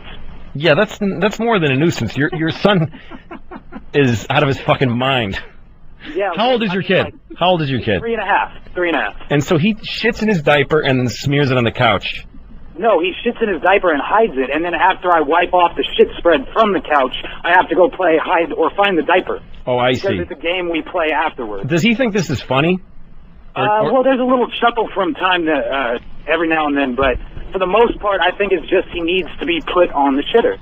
Yeah, that's more than a nuisance. Your son is out of his fucking mind.
Yeah.
How old is your kid? How old is your kid?
3.5. 3.5.
And so he shits in his diaper and then smears it on the couch.
No, he shits in his diaper and hides it, and then after I wipe off the shit spread from the couch, I have to go play hide or find the diaper.
Oh, I
see.
see.
Because it's a game we play afterwards.
Does he think this is funny?
Well, there's a little chuckle from time to every now and then, but for the most part, I think it's just he needs to be put on the shitter.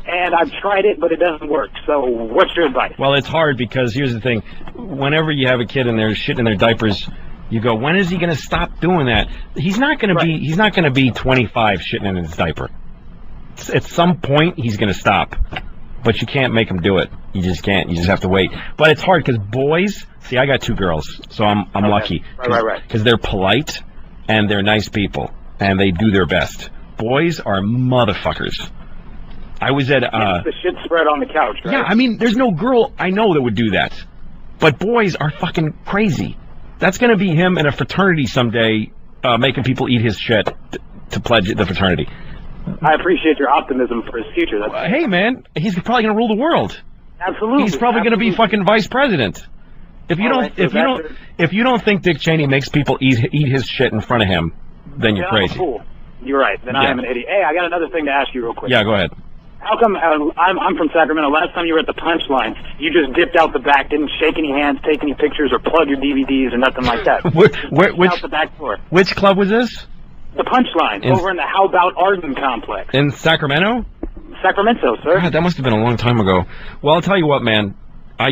And I've tried it, but it doesn't work. So what's your advice?
Well, it's hard because here's the thing. Whenever you have a kid and they're shitting in their diapers, you go, when is he going to stop doing that? He's not going to be. He's not going to be 25 shitting in his diaper. At some point, he's going to stop. But you can't make him do it. You just can't. You just have to wait. But it's hard because boys. See, I got 2 girls, so I'm lucky.
Right.
Because they're polite and they're nice people and they do their best. Boys are motherfuckers. I was at
the shit spread on the couch, right?
Yeah, I mean, there's no girl I know that would do that. But boys are fucking crazy. That's going to be him in a fraternity someday, making people eat his shit to pledge the fraternity.
I appreciate your optimism for his future.
Hey, man, he's probably going to rule the world.
Absolutely.
He's probably going to be fucking vice president. If you don't think Dick Cheney makes people eat his shit in front of him, then you're crazy.
I'm a fool. You're right. Then I am an idiot. Hey, I got another thing to ask you real quick.
Yeah, go ahead.
How come I'm from Sacramento? Last time you were at the Punchline, you just dipped out the back, didn't shake any hands, take any pictures, or plug your DVDs or nothing like that.
Which
out the back door?
Which club was this?
The Punchline over in the How About Arden complex
in Sacramento.
Sacramento, sir.
God, that must have been a long time ago. Well, I'll tell you what, man. I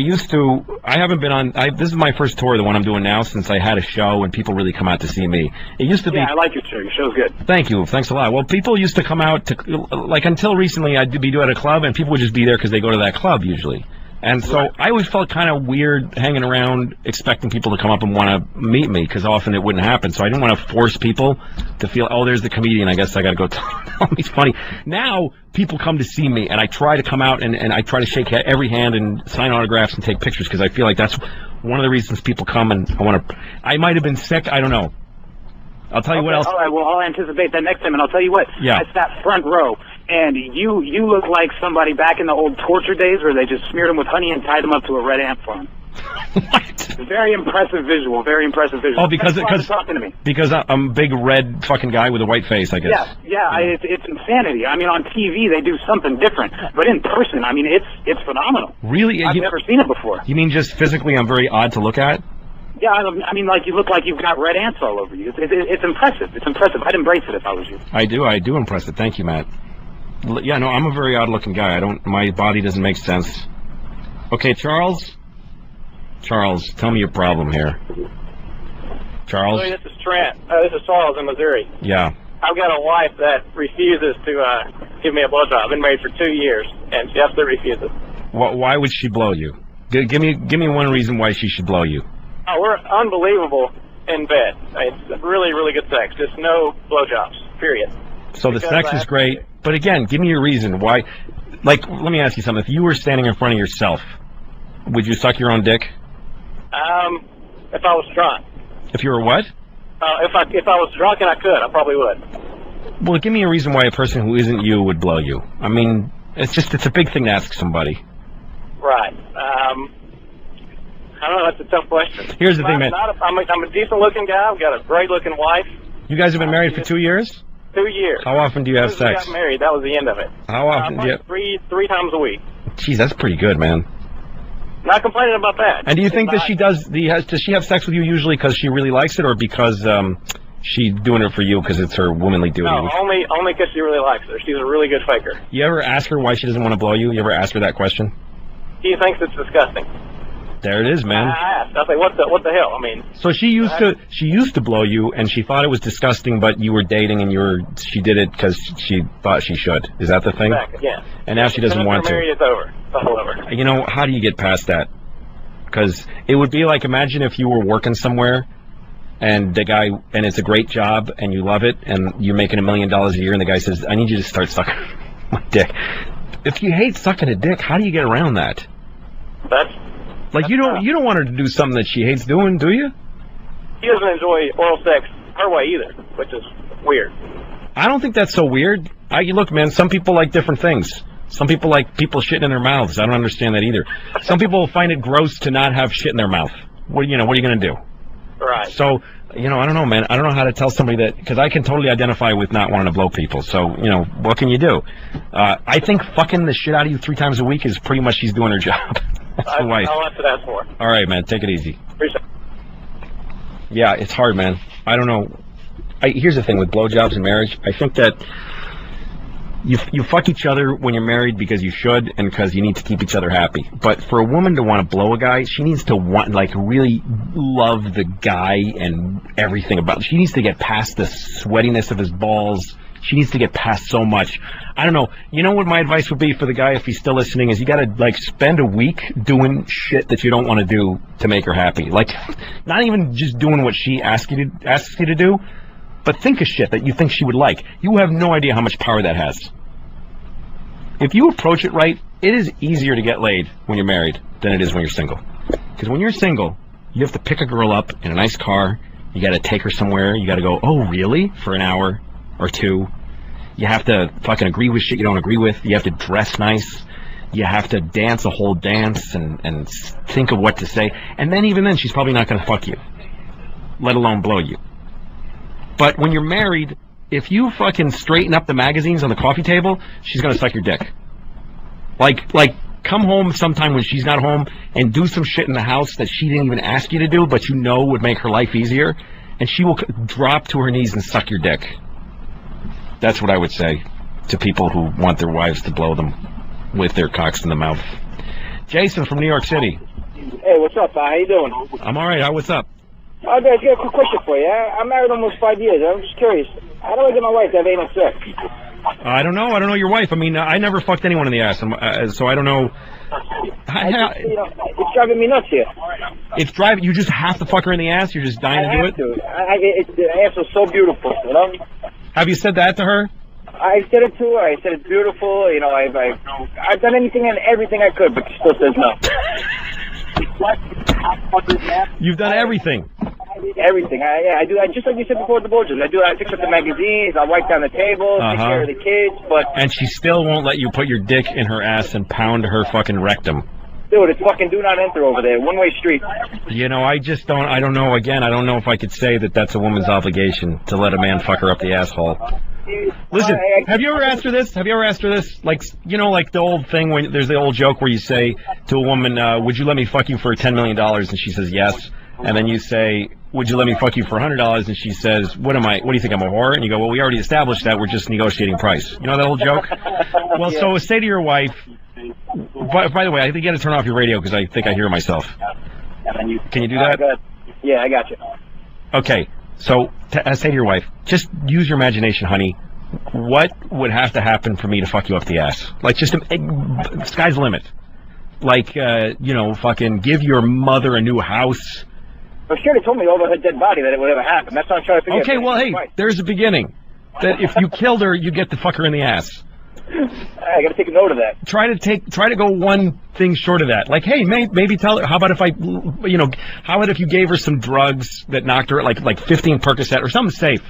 haven't been on, this is my first tour, the one I'm doing now, since I had a show and people really come out to see me. It used to be...
Yeah, I like your show. Your show's good.
Thank you. Thanks a lot. Well, people used to come out to, like, until recently, I'd be doing at a club, and people would just be there because they go to that club, usually. And so I always felt kind of weird hanging around expecting people to come up and want to meet me, because often it wouldn't happen. So I didn't want to force people to feel, oh, there's the comedian, I guess I got to go tell him he's funny. Now people come to see me, and I try to come out and I try to shake every hand and sign autographs and take pictures, because I feel like that's one of the reasons people come. And I might have been sick, I don't know. I'll tell you what else.
All right, well, I'll anticipate that next time, and I'll tell you what.
Yeah.
It's that front row, and you look like somebody back in the old torture days where they just smeared them with honey and tied them up to a red ant farm. What? Very impressive visual. Very impressive visual.
Oh, because
talking to me.
Because I'm a big red fucking guy with a white face, I guess.
Yeah. It's insanity. I mean, on TV they do something different, but in person, I mean, it's phenomenal.
Really?
I've never seen it before.
You mean just physically I'm very odd to look at?
Yeah, I mean, like, you look like you've got red ants all over you. It's impressive. It's impressive. I'd embrace it if I was you.
I do embrace it. Thank you, Matt. Yeah, no, I'm a very odd-looking guy. My body doesn't make sense. Okay, Charles, tell me your problem here. Charles?
This is Trent. This is Charles in Missouri.
Yeah.
I've got a wife that refuses to give me a blowjob. I've been married for 2 years, and she absolutely refuses.
Why would she blow you? Give me one reason why she should blow you.
Oh, we're unbelievable in bed. It's really, really good sex. Just no blowjobs, period.
So the sex is great, but again, give me a reason why. Like, let me ask you something. If you were standing in front of yourself, would you suck your own dick?
If I was drunk.
If you were what?
If I was drunk and I could, I probably would.
Well, give me a reason why a person who isn't you would blow you. I mean, it's a big thing to ask somebody.
Right. I don't know. That's a tough question.
Here's the thing, man.
I'm a decent-looking guy. I've got a great-looking wife.
You guys have been married for 2 years?
2 years.
How often do you have sex?
We got married. That was the end of it.
How often do you?
Three times a week.
Jeez, that's pretty good, man.
Not complaining about that.
And do you think that she does she have sex with you usually because she really likes it, or because she's doing it for you because it's her womanly duty?
No, only because she really likes her. She's a really good faker.
You ever ask her why she doesn't want to blow you? You ever ask her that question?
She thinks it's disgusting.
There it is, man.
I asked. I was like, what the hell? I mean.
So she used to blow you, and she thought it was disgusting, but you were dating, and she did it because she thought she should. Is that the thing?
Exactly. Yeah.
And now she doesn't want to.
Married, it's over. It's all over.
You know, how do you get past that? Because it would be like, imagine if you were working somewhere, and it's a great job, and you love it, and you're making $1 million a year, and the guy says, I need you to start sucking my dick. If you hate sucking a dick, how do you get around that? Like, you don't want her to do something that she hates doing, do you?
She doesn't enjoy oral sex her way either, which is weird.
I don't think that's so weird. Look, man, some people like different things. Some people like people shitting in their mouths. I don't understand that either. Some people find it gross to not have shit in their mouth. What are you going to do?
Right.
So, I don't know, man. I don't know how to tell somebody that, because I can totally identify with not wanting to blow people. So, what can you do? I think fucking the shit out of you 3 times a week is pretty much she's doing her job. That's the wife.
I'll answer that for.
All right, man. Take it easy.
Appreciate it.
Yeah, it's hard, man. I don't know. Here's the thing with blowjobs and marriage. I think that you fuck each other when you're married because you should and because you need to keep each other happy. But for a woman to want to blow a guy, she needs to really love the guy and everything about it. She needs to get past the sweatiness of his balls. She needs to get past so much. I don't know. You know what my advice would be for the guy if he's still listening is you got to spend a week doing shit that you don't want to do to make her happy. Like, not even just doing what she asks you to do, but think of shit that you think she would like. You have no idea how much power that has. If you approach it right, it is easier to get laid when you're married than it is when you're single. Because when you're single, you have to pick a girl up in a nice car. You got to take her somewhere. You got to go, oh, really? For an hour or 2. You have to fucking agree with shit you don't agree with. You have to dress nice. You have to dance a whole dance and think of what to say. And then even then, she's probably not going to fuck you, let alone blow you. But when you're married, if you fucking straighten up the magazines on the coffee table, she's going to suck your dick. Like, come home sometime when she's not home and do some shit in the house that she didn't even ask you to do, but would make her life easier, and she will drop to her knees and suck your dick. That's what I would say to people who want their wives to blow them with their cocks in the mouth. Jason from New York City.
Hey, what's up, How you doing?
I'm all right. What's up?
Oh, guys, got a quick question for you. I'm married almost 5 years. I'm just curious. How do I get my wife to have anal sex?
I don't know. I don't know your wife. I mean, I never fucked anyone in the ass, so I don't know.
It's driving me nuts here.
It's driving. You just have to fuck her in the ass. You're just dying to do it.
The ass was so beautiful, you know.
Have you said that to her?
I said it to her. I said it's beautiful. You know, I've done anything and everything I could, but she still says no.
You've done everything.
Everything. I do. I just like you said before the board. I fix up the magazines. I wipe down the table, take care of the kids.
And she still won't let you put your dick in her ass and pound her fucking rectum.
Dude, it's fucking do not enter over there. One-way street.
You know, I don't know. Again, I don't know if I could say that that's a woman's obligation to let a man fuck her up the asshole. Listen, have you ever asked her this? Like, you know, like the old thing when there's the old joke where you say to a woman, would you let me fuck you for $10 million? And she says yes. And then you say, would you let me fuck you for $100? And she says, what do you think, I'm a whore? And you go, well, we already established that. We're just negotiating price. You know that old joke? Well,
Yeah.
So say to your wife, by the way, I think you got to turn off your radio because I think I hear myself. Can you do that?
Yeah, I got you.
Okay, so say to your wife, just use your imagination, honey. What would have to happen for me to fuck you up the ass? Like, just sky's the limit. Like, you know, fucking give your mother a new house.
Well, she already told me over her dead body that it would ever happen. That's what I'm trying to figure out.
Okay, well, hey, there's a beginning. That if you killed her, you get to fuck her in the ass.
I got to take a note of that.
Try to go one thing short of that. Like, hey, maybe tell her. How about if how about if you gave her some drugs that knocked her at like 15 Percocet or something safe?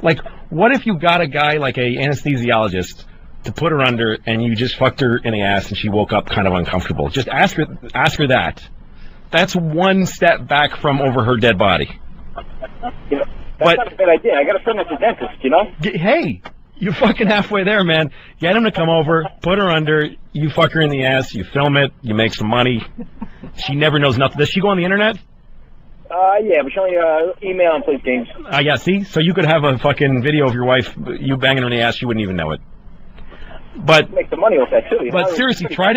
Like, what if you got a guy like a anesthesiologist to put her under, and you just fucked her in the ass, and she woke up kind of uncomfortable? Just ask her that. That's one step back from over her dead body.
You know, that's not a bad idea. I got a friend that's a dentist, you know?
Hey, you're fucking halfway there, man. Get him to come over, put her under, you fuck her in the ass, you film it, you make some money. She never knows nothing. Does she go on the internet?
Yeah, but she only email and plays games.
Yeah, see? So you could have a fucking video of your wife, you banging her in the ass, she wouldn't even know it. But
make the money off that too.
But seriously, try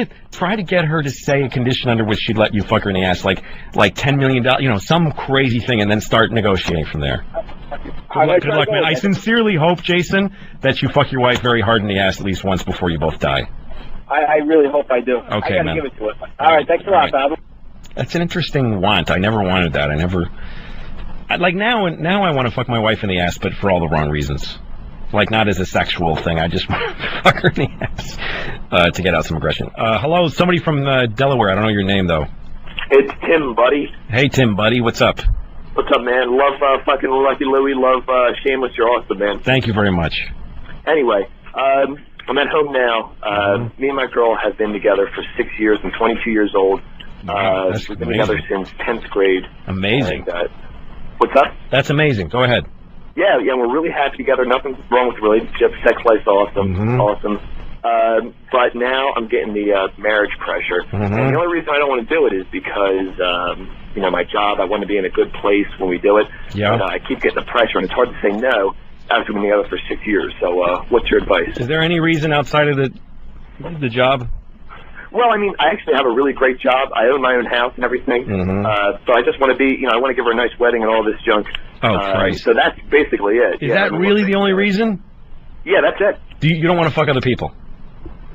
to get her to say a condition under which she'd let you fuck her in the ass, like $10 million, you know, some crazy thing, and then start negotiating from there. Good luck, man. I sincerely hope, Jason, that you fuck your wife very hard in the ass at least once before you both die.
I really hope I do.
Okay,
I gotta
man.
give it to her. All right, thanks a lot, Bob.
That's an interesting want. I never wanted that. Now I want to fuck my wife in the ass, but for all the wrong reasons. Like, not as a sexual thing. I just want to fuck her in the ass to get out some aggression. Hello, somebody from Delaware. I don't know your name, though.
It's Tim, buddy.
Hey, Tim, buddy. What's up?
What's up, man? Love fucking Lucky Louie. Love Shameless. You're awesome, man.
Thank you very much.
Anyway, I'm at home now. Me and my girl have been together for 6 years. I'm 22 years old. We've been together since 10th grade.
Amazing.
And, what's up?
That's amazing. Go ahead.
Yeah, we're really happy together. Nothing wrong with the relationship. Sex life's awesome. Awesome. But now I'm getting the marriage pressure. And the only reason I don't want to do it is because, my job, I want to be in a good place when we do it.
Yeah.
And I keep getting the pressure, and it's hard to say no after we've been together for 6 years. So what's your advice?
Is there any reason outside of the job?
Well, I mean, I actually have a really great job. I own my own house and everything. So I just want to be, I want to give her a nice wedding and all this junk.
Oh, Christ.
So that's basically it.
Is that really the only reason?
Yeah, that's it.
You don't want to fuck other people?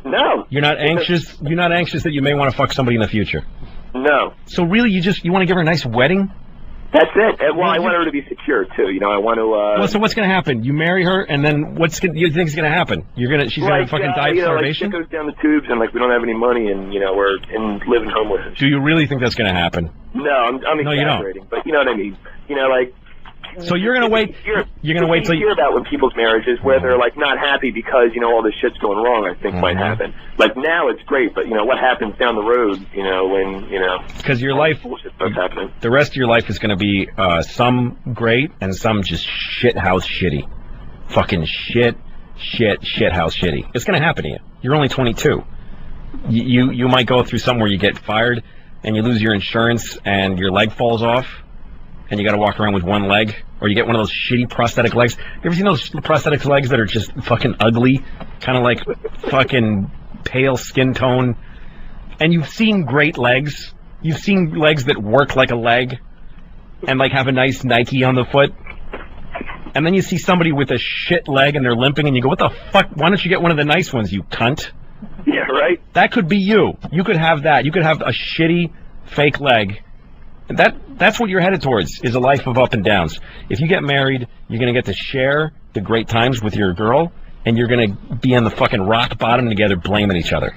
No.
You're not anxious? You're not anxious that you may want to fuck somebody in the future?
No.
So really, you want to give her a nice wedding?
That's it. Well, I want her to be secure too. I want to.
Well, so what's going to happen? You marry her, and then you think is going to happen? She's going to fucking die of starvation?
Like, shit goes down the tubes, and we don't have any money, and we're living homeless.
Do you really think that's going to happen?
No, I'm exaggerating, but you know what I mean. So you're gonna wait. You're gonna wait till you hear about when people's marriages where they're like not happy because all this shit's going wrong. I think might happen. Like now it's great, but what happens down the road? When
because your life,
starts happening.
The rest of your life is going to be some great and some just shit house shitty, fucking shit house shitty. It's going to happen to you. You're only 22. You might go through something where you get fired and you lose your insurance and your leg falls off. And you got to walk around with one leg, or you get one of those shitty prosthetic legs. You ever seen those prosthetic legs that are just fucking ugly, kind of like fucking pale skin tone, and you've seen great legs. You've seen legs that work like a leg and, like, have a nice Nike on the foot. And then you see somebody with a shit leg and they're limping and you go, what the fuck? Why don't you get one of the nice ones, you cunt?
Yeah, right?
That could be you. You could have that. You could have a shitty fake leg. That's what you're headed towards, is a life of up and downs. If you get married, you're going to get to share the great times with your girl, and you're going to be on the fucking rock bottom together blaming each other.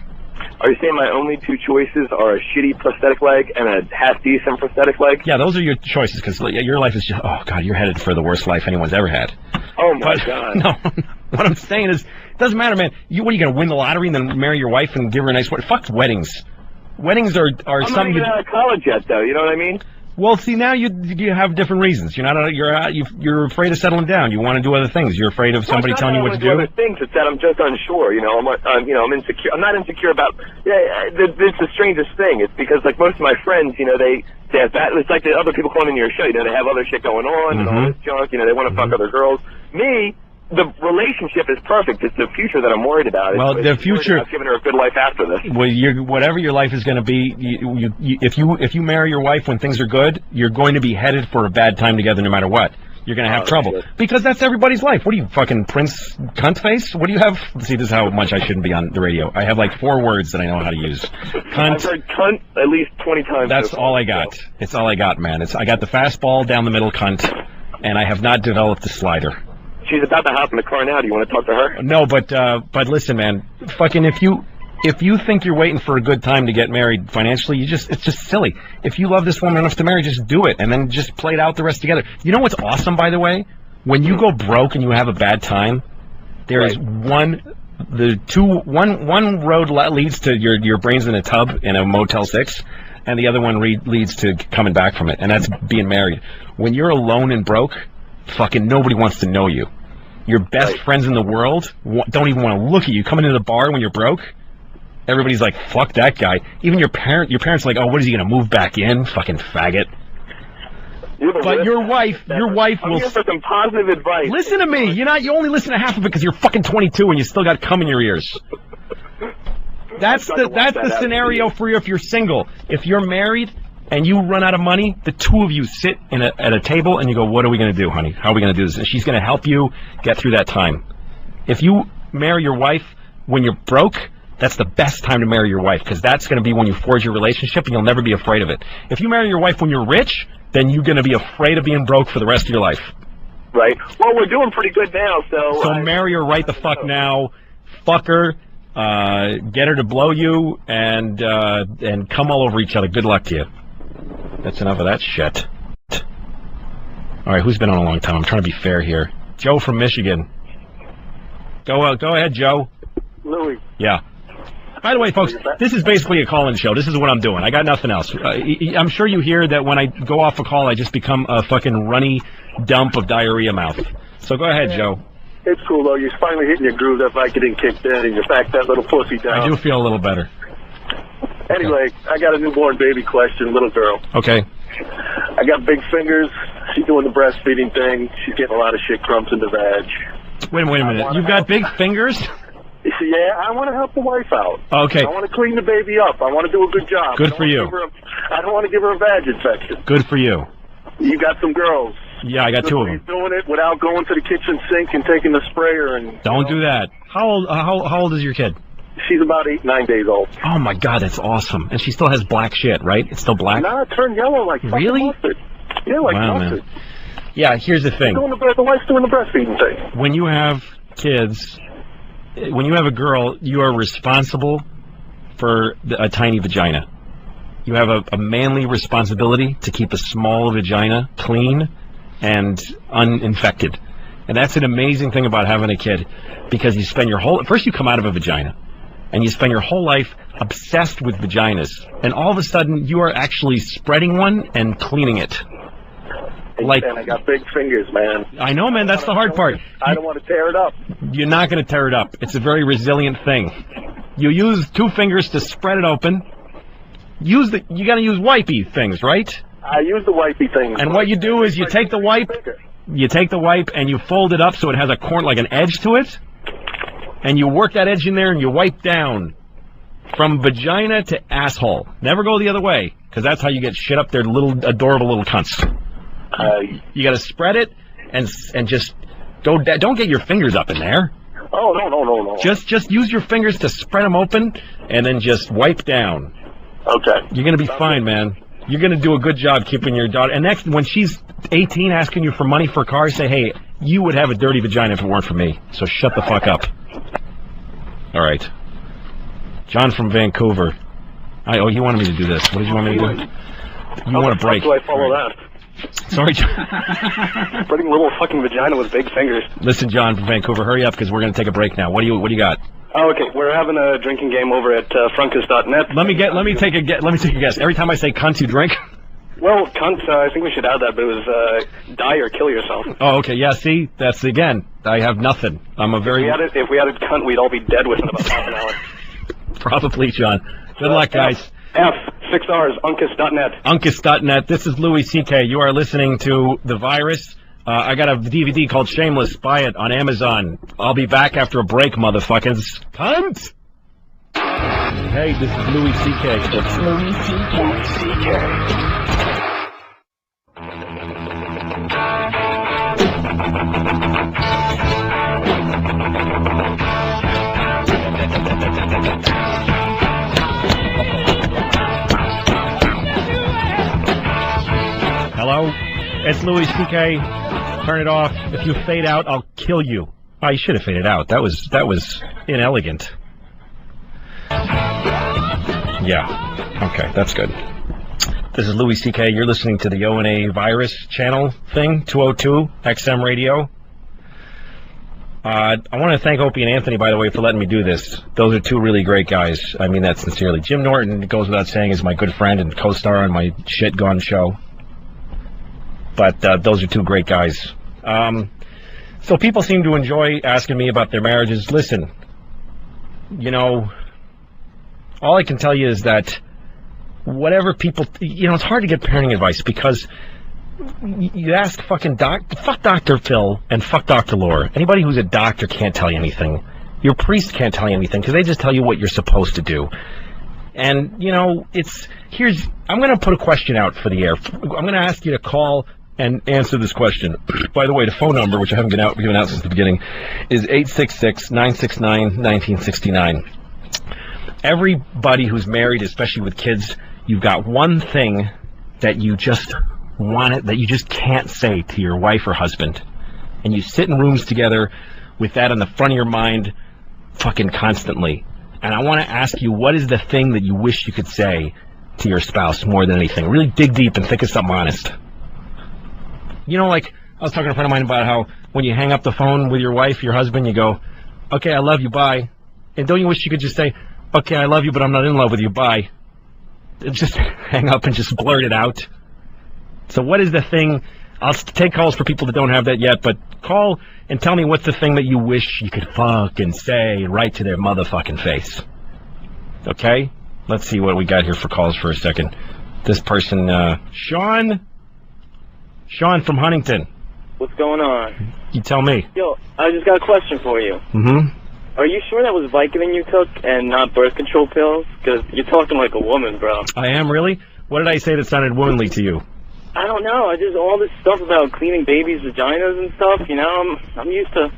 Are you saying my only two choices are a shitty prosthetic leg and a half-decent prosthetic leg?
Yeah, those are your choices, because your life is just, oh, God, you're headed for the worst life anyone's ever had.
Oh, my God.
No, what I'm saying is, it doesn't matter, man. What are you going to win the lottery and then marry your wife and give her a nice wedding? Fuck weddings. Weddings are
I'm
something.
not even out of college yet, though. You know what I mean?
Well, see, now you have different reasons. You're afraid of settling down. You want to do other things. You're afraid of somebody telling you what to do.
Other things. It's that I'm just unsure. You know, I'm insecure. I'm not insecure about. Yeah, it's the strangest thing. It's because like most of my friends, you know, they have that. It's like the other people calling in your show. You know, they have other shit going on and all this junk. You know, they want to fuck other girls. Me. The relationship is perfect. It's the future that I'm worried about.
Well, the future.
I've given her a good life after this.
Well, whatever your life is going to be, if you marry your wife when things are good, you're going to be headed for a bad time together no matter what. You're going to have trouble. Shit. Because that's everybody's life. What are you, fucking Prince cunt face? What do you have? See, this is how much I shouldn't be on the radio. I have like 4 words that I know how to use. Cunt.
I've heard cunt at least 20 times.
That's all I got. It's all I got, man. I got the fastball down the middle, cunt, and I have not developed the slider.
She's about to hop in the car now. Do you want to talk to her?
No, but listen, man. Fucking if you think you're waiting for a good time to get married financially, it's just silly. If you love this woman enough to marry, just do it, and then just play it out the rest together. You know what's awesome, by the way? When you go broke and you have a bad time, there is one road leads to your brains in a tub in a Motel 6, and the other one leads to coming back from it, and that's being married. When you're alone and broke, fucking nobody wants to know you. Your best friends in the world don't even want to look at you. Coming into the bar when you're broke, everybody's like, fuck that guy. Even your parents are like, oh, what is he going to move back in? Fucking faggot. But your wife will...
Give her some positive advice.
Listen to me. You only listen to half of it because you're fucking 22 and you still got cum in your ears. That's the scenario for you if you're single. If you're married and you run out of money, the two of you sit at a table and you go, what are we going to do, honey? How are we going to do this? And she's going to help you get through that time. If you marry your wife when you're broke, that's the best time to marry your wife, because that's going to be when you forge your relationship and you'll never be afraid of it. If you marry your wife when you're rich, then you're going to be afraid of being broke for the rest of your life.
Right. Well, we're doing pretty good now, so...
So marry her right the fuck now. Fuck her. Get her to blow you and come all over each other. Good luck to you. That's enough of that shit. All right, who's been on a long time? I'm trying to be fair here. Joe from Michigan. Go ahead, Joe.
Louis.
Yeah. By the way, folks, this is basically a call-in show. This is what I'm doing. I got nothing else. I'm sure you hear that when I go off a call, I just become a fucking runny dump of diarrhea mouth. So go ahead, Joe.
It's cool, though. You're finally hitting your groove. That Vicodin kicked in, and you're back that little pussy down.
I do feel a little better.
Anyway, I got a newborn baby question, little girl.
Okay.
I got big fingers. She's doing the breastfeeding thing. She's getting a lot of shit crumbs in the vag.
Wait a minute. You've got big fingers?
Yeah, I want to help the wife out.
Okay.
I want to clean the baby up. I want to do a good job.
Good for you.
I don't want to give her a vag infection.
Good for you.
You got some girls.
Yeah, I got 2 of them.
Doing it without going to the kitchen sink and taking the sprayer and...
Don't do that. How old is your kid?
She's about 8, 9 days old.
Oh my God, that's awesome. And she still has black shit, right? It's still black?
No, it turned yellow like
really?
Mustard. Yeah, like mustard.
Man. Yeah, here's the thing.
The wife's doing the breastfeeding thing.
When you have kids, when you have a girl, you are responsible for a tiny vagina. You have a manly responsibility to keep a small vagina clean and uninfected. And that's an amazing thing about having a kid, because you spend first you come out of a vagina, and you spend your whole life obsessed with vaginas, and all of a sudden you are actually spreading one and cleaning it.
And I got big fingers, man.
I know, man, that's the hard part.
I don't want to tear it up.
You're not going to tear it up. It's a very resilient thing. You use 2 fingers to spread it open. You got to use wipey things, right?
I use the wipey things.
And what you do is you take the wipe... You take the wipe and you fold it up so it has like an edge to it, and you work that edge in there and you wipe down. From vagina to asshole. Never go the other way, because that's how you get shit up there, little adorable little cunts. You got to spread it and just don't get your fingers up in there.
Oh, no.
Just use your fingers to spread them open and then just wipe down.
Okay.
You're going to be fine, man. You're going to do a good job keeping your daughter. And next, when she's 18 asking you for money for a car, say, hey, you would have a dirty vagina if it weren't for me. So shut the fuck up. All right. John from Vancouver. Oh, you wanted me to do this. What did you want me to do? You want a break.
How do I follow that?
Sorry, John.
Spreading little fucking vagina with big fingers.
Listen, John from Vancouver, hurry up because we're going to take a break now. What do you got?
Oh, okay. We're having a drinking game over at Frunkus.net.
Let me take a guess. Every time I say cunt, you drink?
Well, cunt, I think we should add that, but it was die or kill yourself.
Oh, okay. Yeah, see? That's, again, I have nothing. I'm a very...
If we added cunt, we'd all be dead within about half an hour.
Probably, John. Good luck, guys.
F6 R's, Uncas.net.
Uncas.net. This is Louis C.K. You are listening to The Virus. I got a DVD called Shameless. Buy it on Amazon. I'll be back after a break, motherfuckers. Cunt! Hey, this is Louis C.K.
It's Louis C.K.
Hello? It's Louis C.K. Turn it off. If you fade out, I'll kill you. Oh, you should have faded out. That was inelegant. Yeah. Okay, that's good. This is Louis C.K. You're listening to the O&A Virus channel thing, 202 XM Radio. I want to thank Opie and Anthony, by the way, for letting me do this. Those are two really great guys. I mean that sincerely. Jim Norton, it goes without saying, is my good friend and co-star on my Shit Gone show. But those are two great guys. So people seem to enjoy asking me about their marriages. Listen, you know, all I can tell you is that whatever people... You know, it's hard to get parenting advice because you ask fuck Dr. Phil and fuck Dr. Laura. Anybody who's a doctor can't tell you anything. Your priest can't tell you anything because they just tell you what you're supposed to do. And, you know, I'm going to put a question out for the air. I'm going to ask you to call and answer this question. By the way, the phone number, which I haven't given out since the beginning, is 866-969-1969. Everybody who's married, especially with kids, you've got one thing that you just that you just can't say to your wife or husband. And you sit in rooms together with that in the front of your mind fucking constantly. And I want to ask you, what is the thing that you wish you could say to your spouse more than anything? Really dig deep and think of something honest. You know, like, I was talking to a friend of mine about how when you hang up the phone with your wife, your husband, you go, okay, I love you, bye. And don't you wish you could just say, okay, I love you, but I'm not in love with you, bye. Just hang up and just blurt it out. So what is the thing? I'll take calls for people that don't have that yet, but call and tell me what's the thing that you wish you could fucking say right to their motherfucking face. Okay? Let's see what we got here for calls for a second. This person, Sean from Huntington.
What's going on?
You tell me.
Yo, I just got a question for you.
Mm-hmm.
Are you sure that was Vicodin you took and not birth control pills? Because you're talking like a woman, bro.
I am, really? What did I say that sounded womanly to you?
I don't know. I just all this stuff about cleaning babies' vaginas and stuff. You know, I'm used to.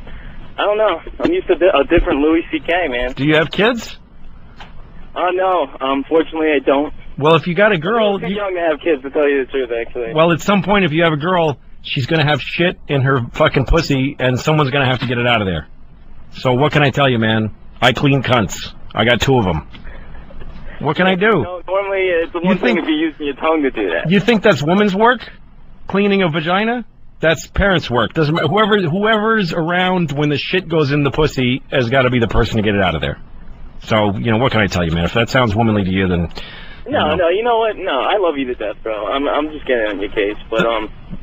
I don't know. I'm used to a different Louis C.K., man.
Do you have kids?
No. Unfortunately, I don't.
Well, if you got a girl,
I'm too young to have kids, to tell you the truth, actually.
Well, at some point, if you have a girl, she's gonna have shit in her fucking pussy, and someone's gonna have to get it out of there. So what can I tell you, man? I clean cunts. I got 2 of them. What can I do?
No, normally it's the one thing if you're using your tongue to do that.
You think that's woman's work? Cleaning a vagina? That's parents' work. Doesn't matter. Whoever's around when the shit goes in the pussy has got to be the person to get it out of there. So, you know, what can I tell you, man? If that sounds womanly to you, then...
No, you know what? No, I love you to death, bro. I'm just getting on your case, but,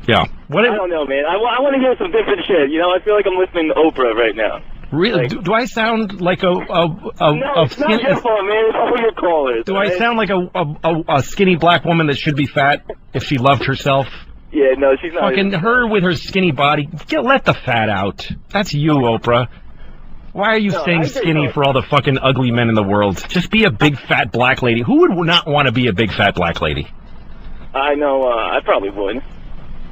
Yeah.
I don't know, man. I want to hear some different shit, you know? I feel like I'm listening to Oprah right now.
Really? Do I sound like
No, it's not your fault, man. It's all your callers.
Do I sound like a skinny black woman that should be fat if she loved herself?
Yeah, no, she's not.
Fucking her with her skinny body. Let the fat out. That's you, Oprah. Why are you staying skinny for all the fucking ugly men in the world? Just be a big fat black lady. Who would not want to be a big fat black lady?
I know, I probably would.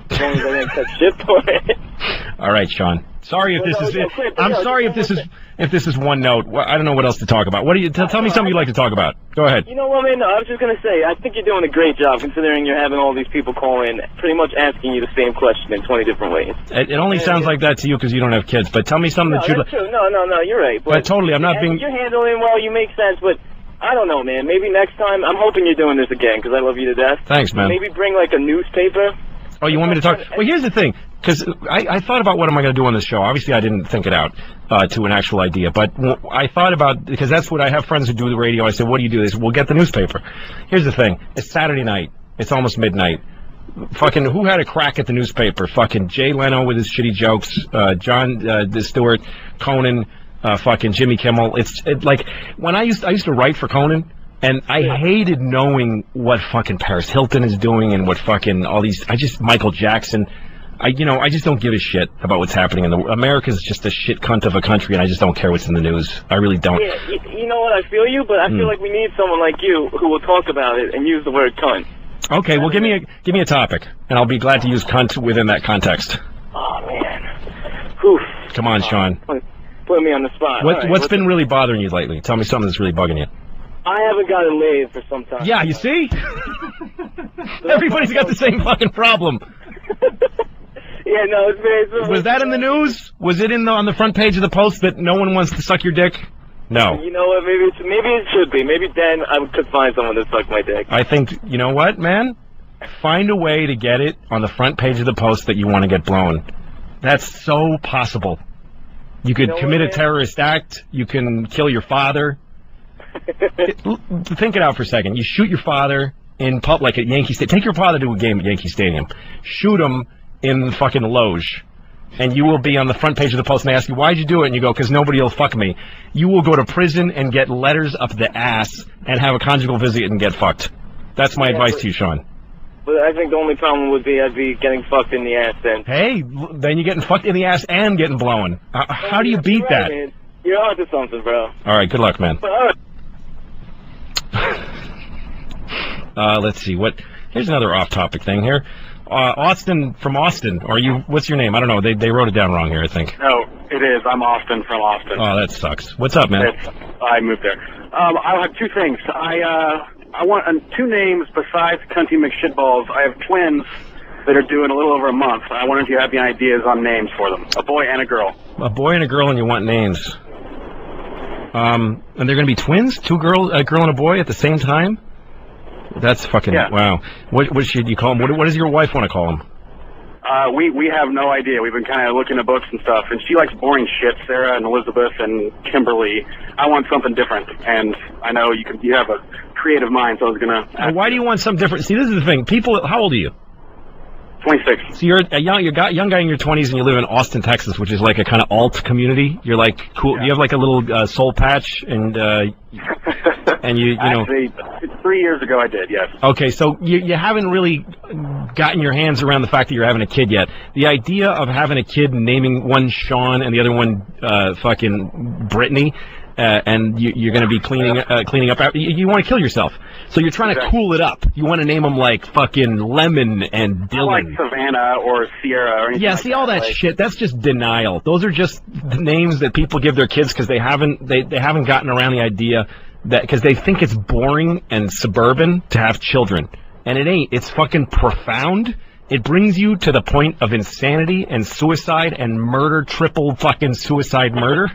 As long as I didn't catch shit for it.
All right, Sean. Sorry if this is it. I'm sorry if this is one note. I don't know what else to talk about. What do you tell me something you'd like to talk about? Go ahead.
You know what, man? No, I was just gonna say, I think you're doing a great job considering you're having all these people call in, pretty much asking you the same question in 20 different ways.
It only sounds like that to you because you don't have kids. But tell me something that you'd like.
True. No, you're right.
But totally, I'm not being.
You're handling well. You make sense, but. I don't know, man. Maybe next time. I'm hoping you're doing this again because I love you to death.
Thanks, man.
Maybe bring like a newspaper.
Oh, you want me to talk? Well, here's the thing, because I thought about what am I going to do on this show. Obviously, I didn't think it out to an actual idea, but I thought about, because that's what I have friends who do the radio. I said, what do you do? They said, we'll get the newspaper. Here's the thing. It's Saturday night. It's almost midnight. Fucking, who had a crack at the newspaper? Fucking Jay Leno with his shitty jokes, Jon Stewart, Conan, fucking Jimmy Kimmel. It's like, when I used to write for Conan, and I hated knowing what fucking Paris Hilton is doing and what fucking all these, Michael Jackson. I just don't give a shit about what's happening in the world. America's just a shit cunt of a country, and I just don't care what's in the news. I really don't.
Yeah, you know what? I feel you, but I feel like we need someone like you who will talk about it and use the word cunt.
Okay, well, give me a topic, and I'll be glad to use cunt within that context.
Oh, man. Whew.
Come on, Sean.
Put me on the spot.
What's been really bothering you lately? Tell me something that's really bugging you.
I haven't gotten laid for some time.
Yeah, you see? Everybody's got the same fucking problem.
Yeah, no, it's very...
Was that in the news? Was it on the front page of the Post that no one wants to suck your dick? No.
You know what, maybe it should be. Maybe then I could find someone to suck my dick.
I think, you know what, man? Find a way to get it on the front page of the Post that you want to get blown. That's so possible. You could commit a terrorist act. You can kill your father. Think it out for a second. You shoot your father in like at Yankee Stadium. Take your father to a game at Yankee Stadium. Shoot him in the fucking Loge. And you will be on the front page of the Post and they ask you, why'd you do it? And you go, because nobody will fuck me. You will go to prison and get letters up the ass and have a conjugal visit and get fucked. That's my advice to you, Sean.
But I think the only problem would be I'd be getting fucked in the ass then.
Hey, then you're getting fucked in the ass and getting blown. How do you beat that?
Man. You're onto something, bro.
All right, good luck, man. Let's see. Here's another off-topic thing here. Austin from Austin. What's your name? I don't know. They wrote it down wrong here, I think.
No, it is. I'm Austin from Austin.
Oh, that sucks. What's up, man?
I moved there. I have two things. I want 2 names besides Cunty McShitballs. I have twins that are due in a little over a month. I wonder if you have any ideas on names for them. A boy and a girl.
A boy and a girl, and you want names. And they're going to be twins? A girl and a boy at the same time? That's fucking, wow. What should you call them? What does your wife want to call them?
We have no idea. We've been kind of looking at books and stuff, and she likes boring shit, Sarah and Elizabeth and Kimberly. I want something different, and I know you have a creative mind, so I was going to...
Why do you want something different? See, this is the thing. People, how old are you?
26.
So you're a young guy in your 20s, and you live in Austin, Texas, which is like a kind of alt community. You're like cool. Yeah. You have like a little soul patch, and you know.
Actually, 3 years ago I did, yes.
Okay, so you haven't really gotten your hands around the fact that you're having a kid yet. The idea of having a kid and naming one Sean and the other one fucking Brittany. And you're going to be cleaning up after you want to kill yourself. So you're trying to cool it up. You want to name them like fucking Lemon and Dylan.
I like Savannah or Sierra or anything.
Yeah, see all that shit. That's just denial. Those are just the names that people give their kids because they haven't gotten around the idea that because they think it's boring and suburban to have children, and it ain't. It's fucking profound. It brings you to the point of insanity and suicide and murder, triple fucking suicide murder.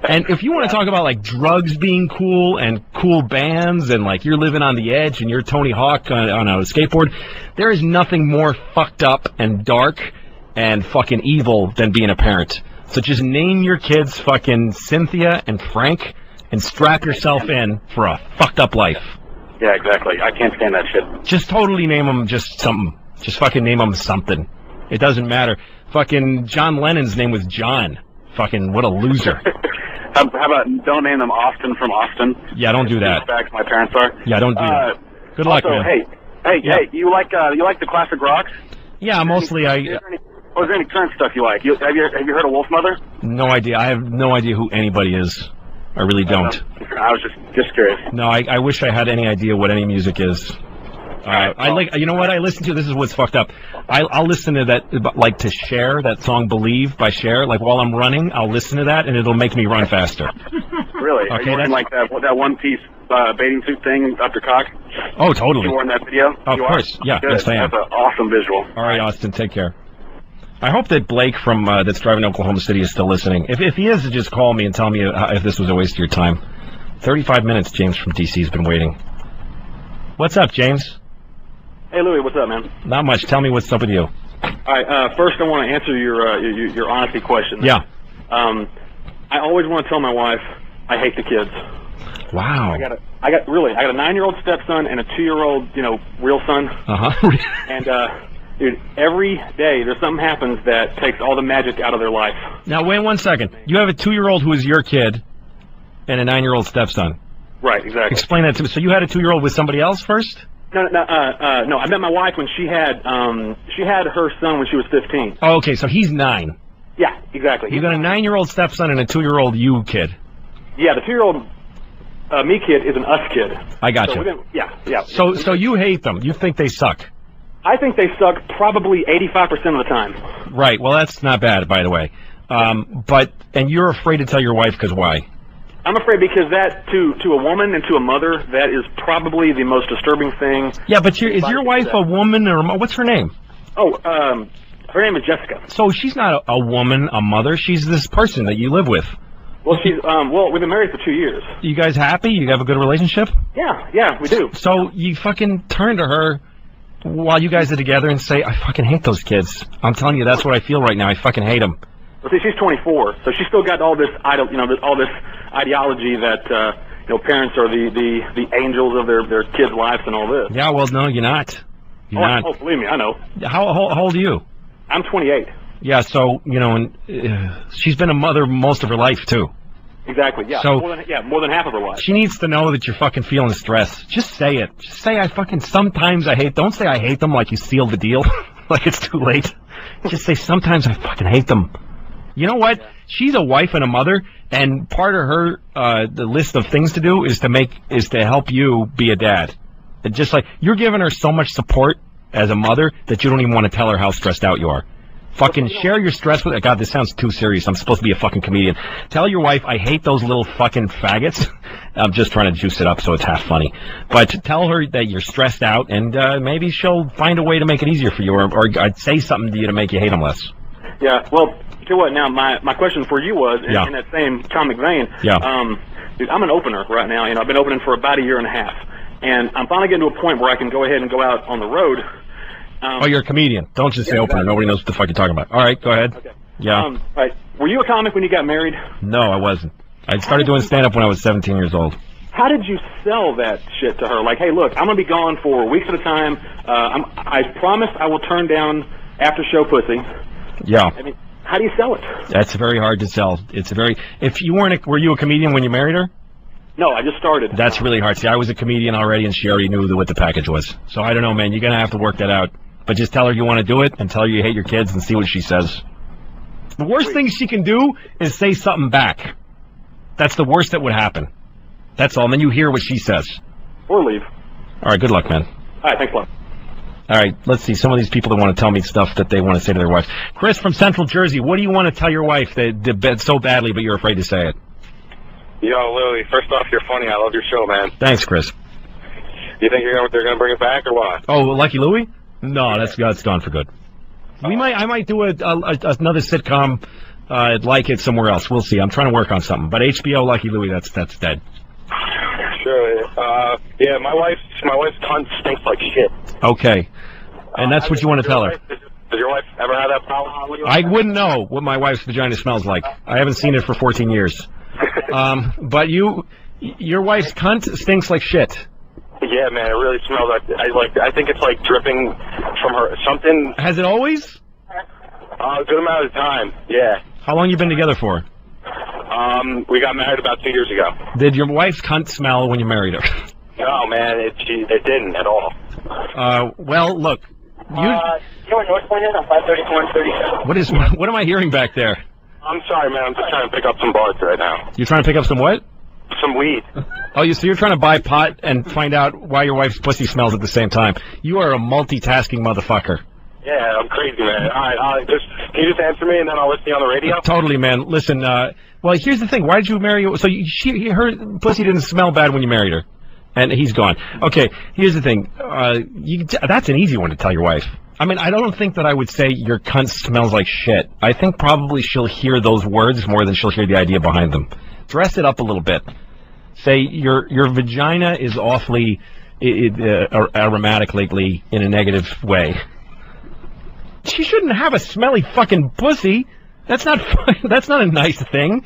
And if you want to talk about like drugs being cool and cool bands and like you're living on the edge and you're Tony Hawk on a skateboard, there is nothing more fucked up and dark and fucking evil than being a parent. So just name your kids fucking Cynthia and Frank and strap yourself in for a fucked up life.
Yeah, exactly. I can't stand that shit.
Just totally name them just something. Just fucking name them something. It doesn't matter. Fucking John Lennon's name was John. Fucking what a loser.
How about don't name them Austin from Austin?
Yeah, don't do that.
Back my parents are.
Yeah, don't do that. Good luck,
also,
man.
Hey, you like the classic rocks?
Yeah, mostly
Or is there any current stuff you like? Have you heard of Wolfmother?
No idea. I have no idea who anybody is. I really don't.
I was just curious.
No, I wish I had any idea what any music is. I like, you know what I listen to? This is what's fucked up. I'll listen to that, like to Cher, that song "Believe" by Cher. Like while I'm running, I'll listen to that, and it'll make me run faster.
Really?
Okay,
are you wearing like that one-piece bathing suit thing up your cock?
Oh, totally.
You wore in that video?
Of course, yeah.
Good.
Yes, I am.
That's an awesome visual.
All right, Austin, take care. I hope that Blake from that's driving to Oklahoma City is still listening. If he is, just call me and tell me if this was a waste of your time. 35 minutes, James from D.C. has been waiting. What's up, James?
Hey, Louie, what's up, man?
Not much. Tell me what's up with you.
All right, first I want to answer your honesty question.
Yeah.
I always want to tell my wife I hate the kids.
Wow.
I got a 9-year-old stepson and a 2-year-old, real son.
Uh-huh.
And dude, every day there's something happens that takes all the magic out of their life.
Now wait 1 second. You have a 2-year-old who is your kid, and a 9-year-old stepson.
Right. Exactly.
Explain that to me. So you had a 2-year-old with somebody else first?
No. I met my wife when she had her son when she was 15.
Oh, okay. So he's 9.
Yeah, exactly.
You got a 9-year-old stepson and a 2-year-old you kid.
Yeah, the 2-year-old me kid is an us kid.
I got you.
Yeah.
So you hate them. You think they suck.
I think they suck probably 85% of the time.
Right. Well, that's not bad, by the way. And you're afraid to tell your wife because why?
I'm afraid because that, to a woman and to a mother, that is probably the most disturbing thing.
Yeah, but is your wife a woman or what's her name?
Oh, her name is Jessica.
So she's not a woman, a mother. She's this person that you live with.
Well, we've been married for 2 years.
You guys happy? You have a good relationship?
Yeah, we do.
So you fucking turn to her while you guys are together and say, I fucking hate those kids. I'm telling you, that's what I feel right now. I fucking hate them.
Well, see, she's 24, so she's still got all this ideology that parents are the angels of their kids' lives and all this.
Yeah, well, no, you're not. You're not.
Oh, believe me, I know.
How old are you?
I'm 28.
Yeah, so she's been a mother most of her life too.
Exactly. Yeah.
So
more than half of her life.
She needs to know that you're fucking feeling stress. Just say it. Just say sometimes I hate. Don't say I hate them like you sealed the deal, like it's too late. Just say sometimes I fucking hate them. You know what? She's a wife and a mother, and part of her the list of things to do is to help you be a dad. And just like you're giving her so much support as a mother that you don't even want to tell her how stressed out you are. Fucking share your stress with her. God, this sounds too serious. I'm supposed to be a fucking comedian. Tell your wife I hate those little fucking faggots. I'm just trying to juice it up so it's half funny. But tell her that you're stressed out, and maybe she'll find a way to make it easier for you, or I'd say something to you to make you hate them less.
Yeah, well, tell you what, now, my question for you was, in that same comic vein, dude, I'm an opener right now. I've been opening for about 1.5 years, and I'm finally getting to a point where I can go ahead and go out on the road.
You're a comedian. Don't just say opener. Nobody knows what the fuck you're talking about. All right, go ahead.
Okay.
Yeah.
Right. Were you a comic when you got married?
No, I wasn't. I started doing stand-up when I was 17 years old.
How did you sell that shit to her? Like, hey, look, I'm going to be gone for weeks at a time. I promise I will turn down after-show pussy.
Yeah.
I mean, how do you sell it?
That's very hard to sell. If you were you a comedian when you married her?
No, I just started.
That's really hard. See, I was a comedian already, and she already knew what the package was. So I don't know, man. You're going to have to work that out. But just tell her you want to do it, and tell her you hate your kids, and see what she says. The worst thing she can do is say something back. That's the worst that would happen. That's all. And then you hear what she says.
Or leave.
All right, good luck, man.
All right, thanks a lot.
All right, let's see. Some of these people that want to tell me stuff that they want to say to their wives. Chris from Central Jersey, what do you want to tell your wife that so badly, but you're afraid to say it?
Yo, Louie, first off, you're funny. I love your show, man.
Thanks, Chris.
You think they're going to bring it back or what?
Oh, Lucky Louie? No, that's gone for good. I might do another sitcom like it somewhere else. We'll see. I'm trying to work on something. But HBO Lucky Louie, that's dead.
Sure. Yeah, my wife's cunt stinks like shit.
Okay. And that's what you want to tell her.
Does your wife ever have that problem?
I wouldn't know what my wife's vagina smells like. I haven't seen it for 14 years. But your wife's cunt stinks like shit.
Yeah, man, it really smells like. I think it's like dripping from her. Something.
Has it always?
A good amount of time. Yeah.
How long you been together for?
We got married about 2 years ago.
Did your wife's cunt smell when you married her?
No, man, it didn't at all.
Well, look,
You know where North Point is on 534 and 37?
What am I hearing back there?
I'm sorry, man. I'm just trying to pick up some buds right now.
You're trying to pick up some what?
Some weed.
Oh, so you're trying to buy pot and find out why your wife's pussy smells at the same time. You are a multitasking motherfucker.
Yeah, I'm crazy, man. All right, can you just answer me and then I'll listen to you on the radio?
Totally, man. Listen, well, here's the thing. Why did you marry her? So her pussy didn't smell bad when you married her. And he's gone. Okay, here's the thing. That's an easy one to tell your wife. I mean, I don't think that I would say your cunt smells like shit. I think probably she'll hear those words more than she'll hear the idea behind them. Dress it up a little bit. Say your vagina is awfully aromatic lately in a negative way. She shouldn't have a smelly fucking pussy. That's not a nice thing.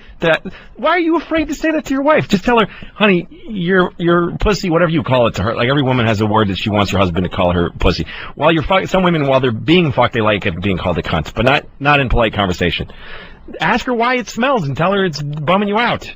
Why are you afraid to say that to your wife? Just tell her, honey, your pussy, whatever you call it to her. Like every woman has a word that she wants her husband to call her pussy. While you're fucking, some women, while they're being fucked, they like it being called a cunt, but not in polite conversation. Ask her why it smells and tell her it's bumming you out.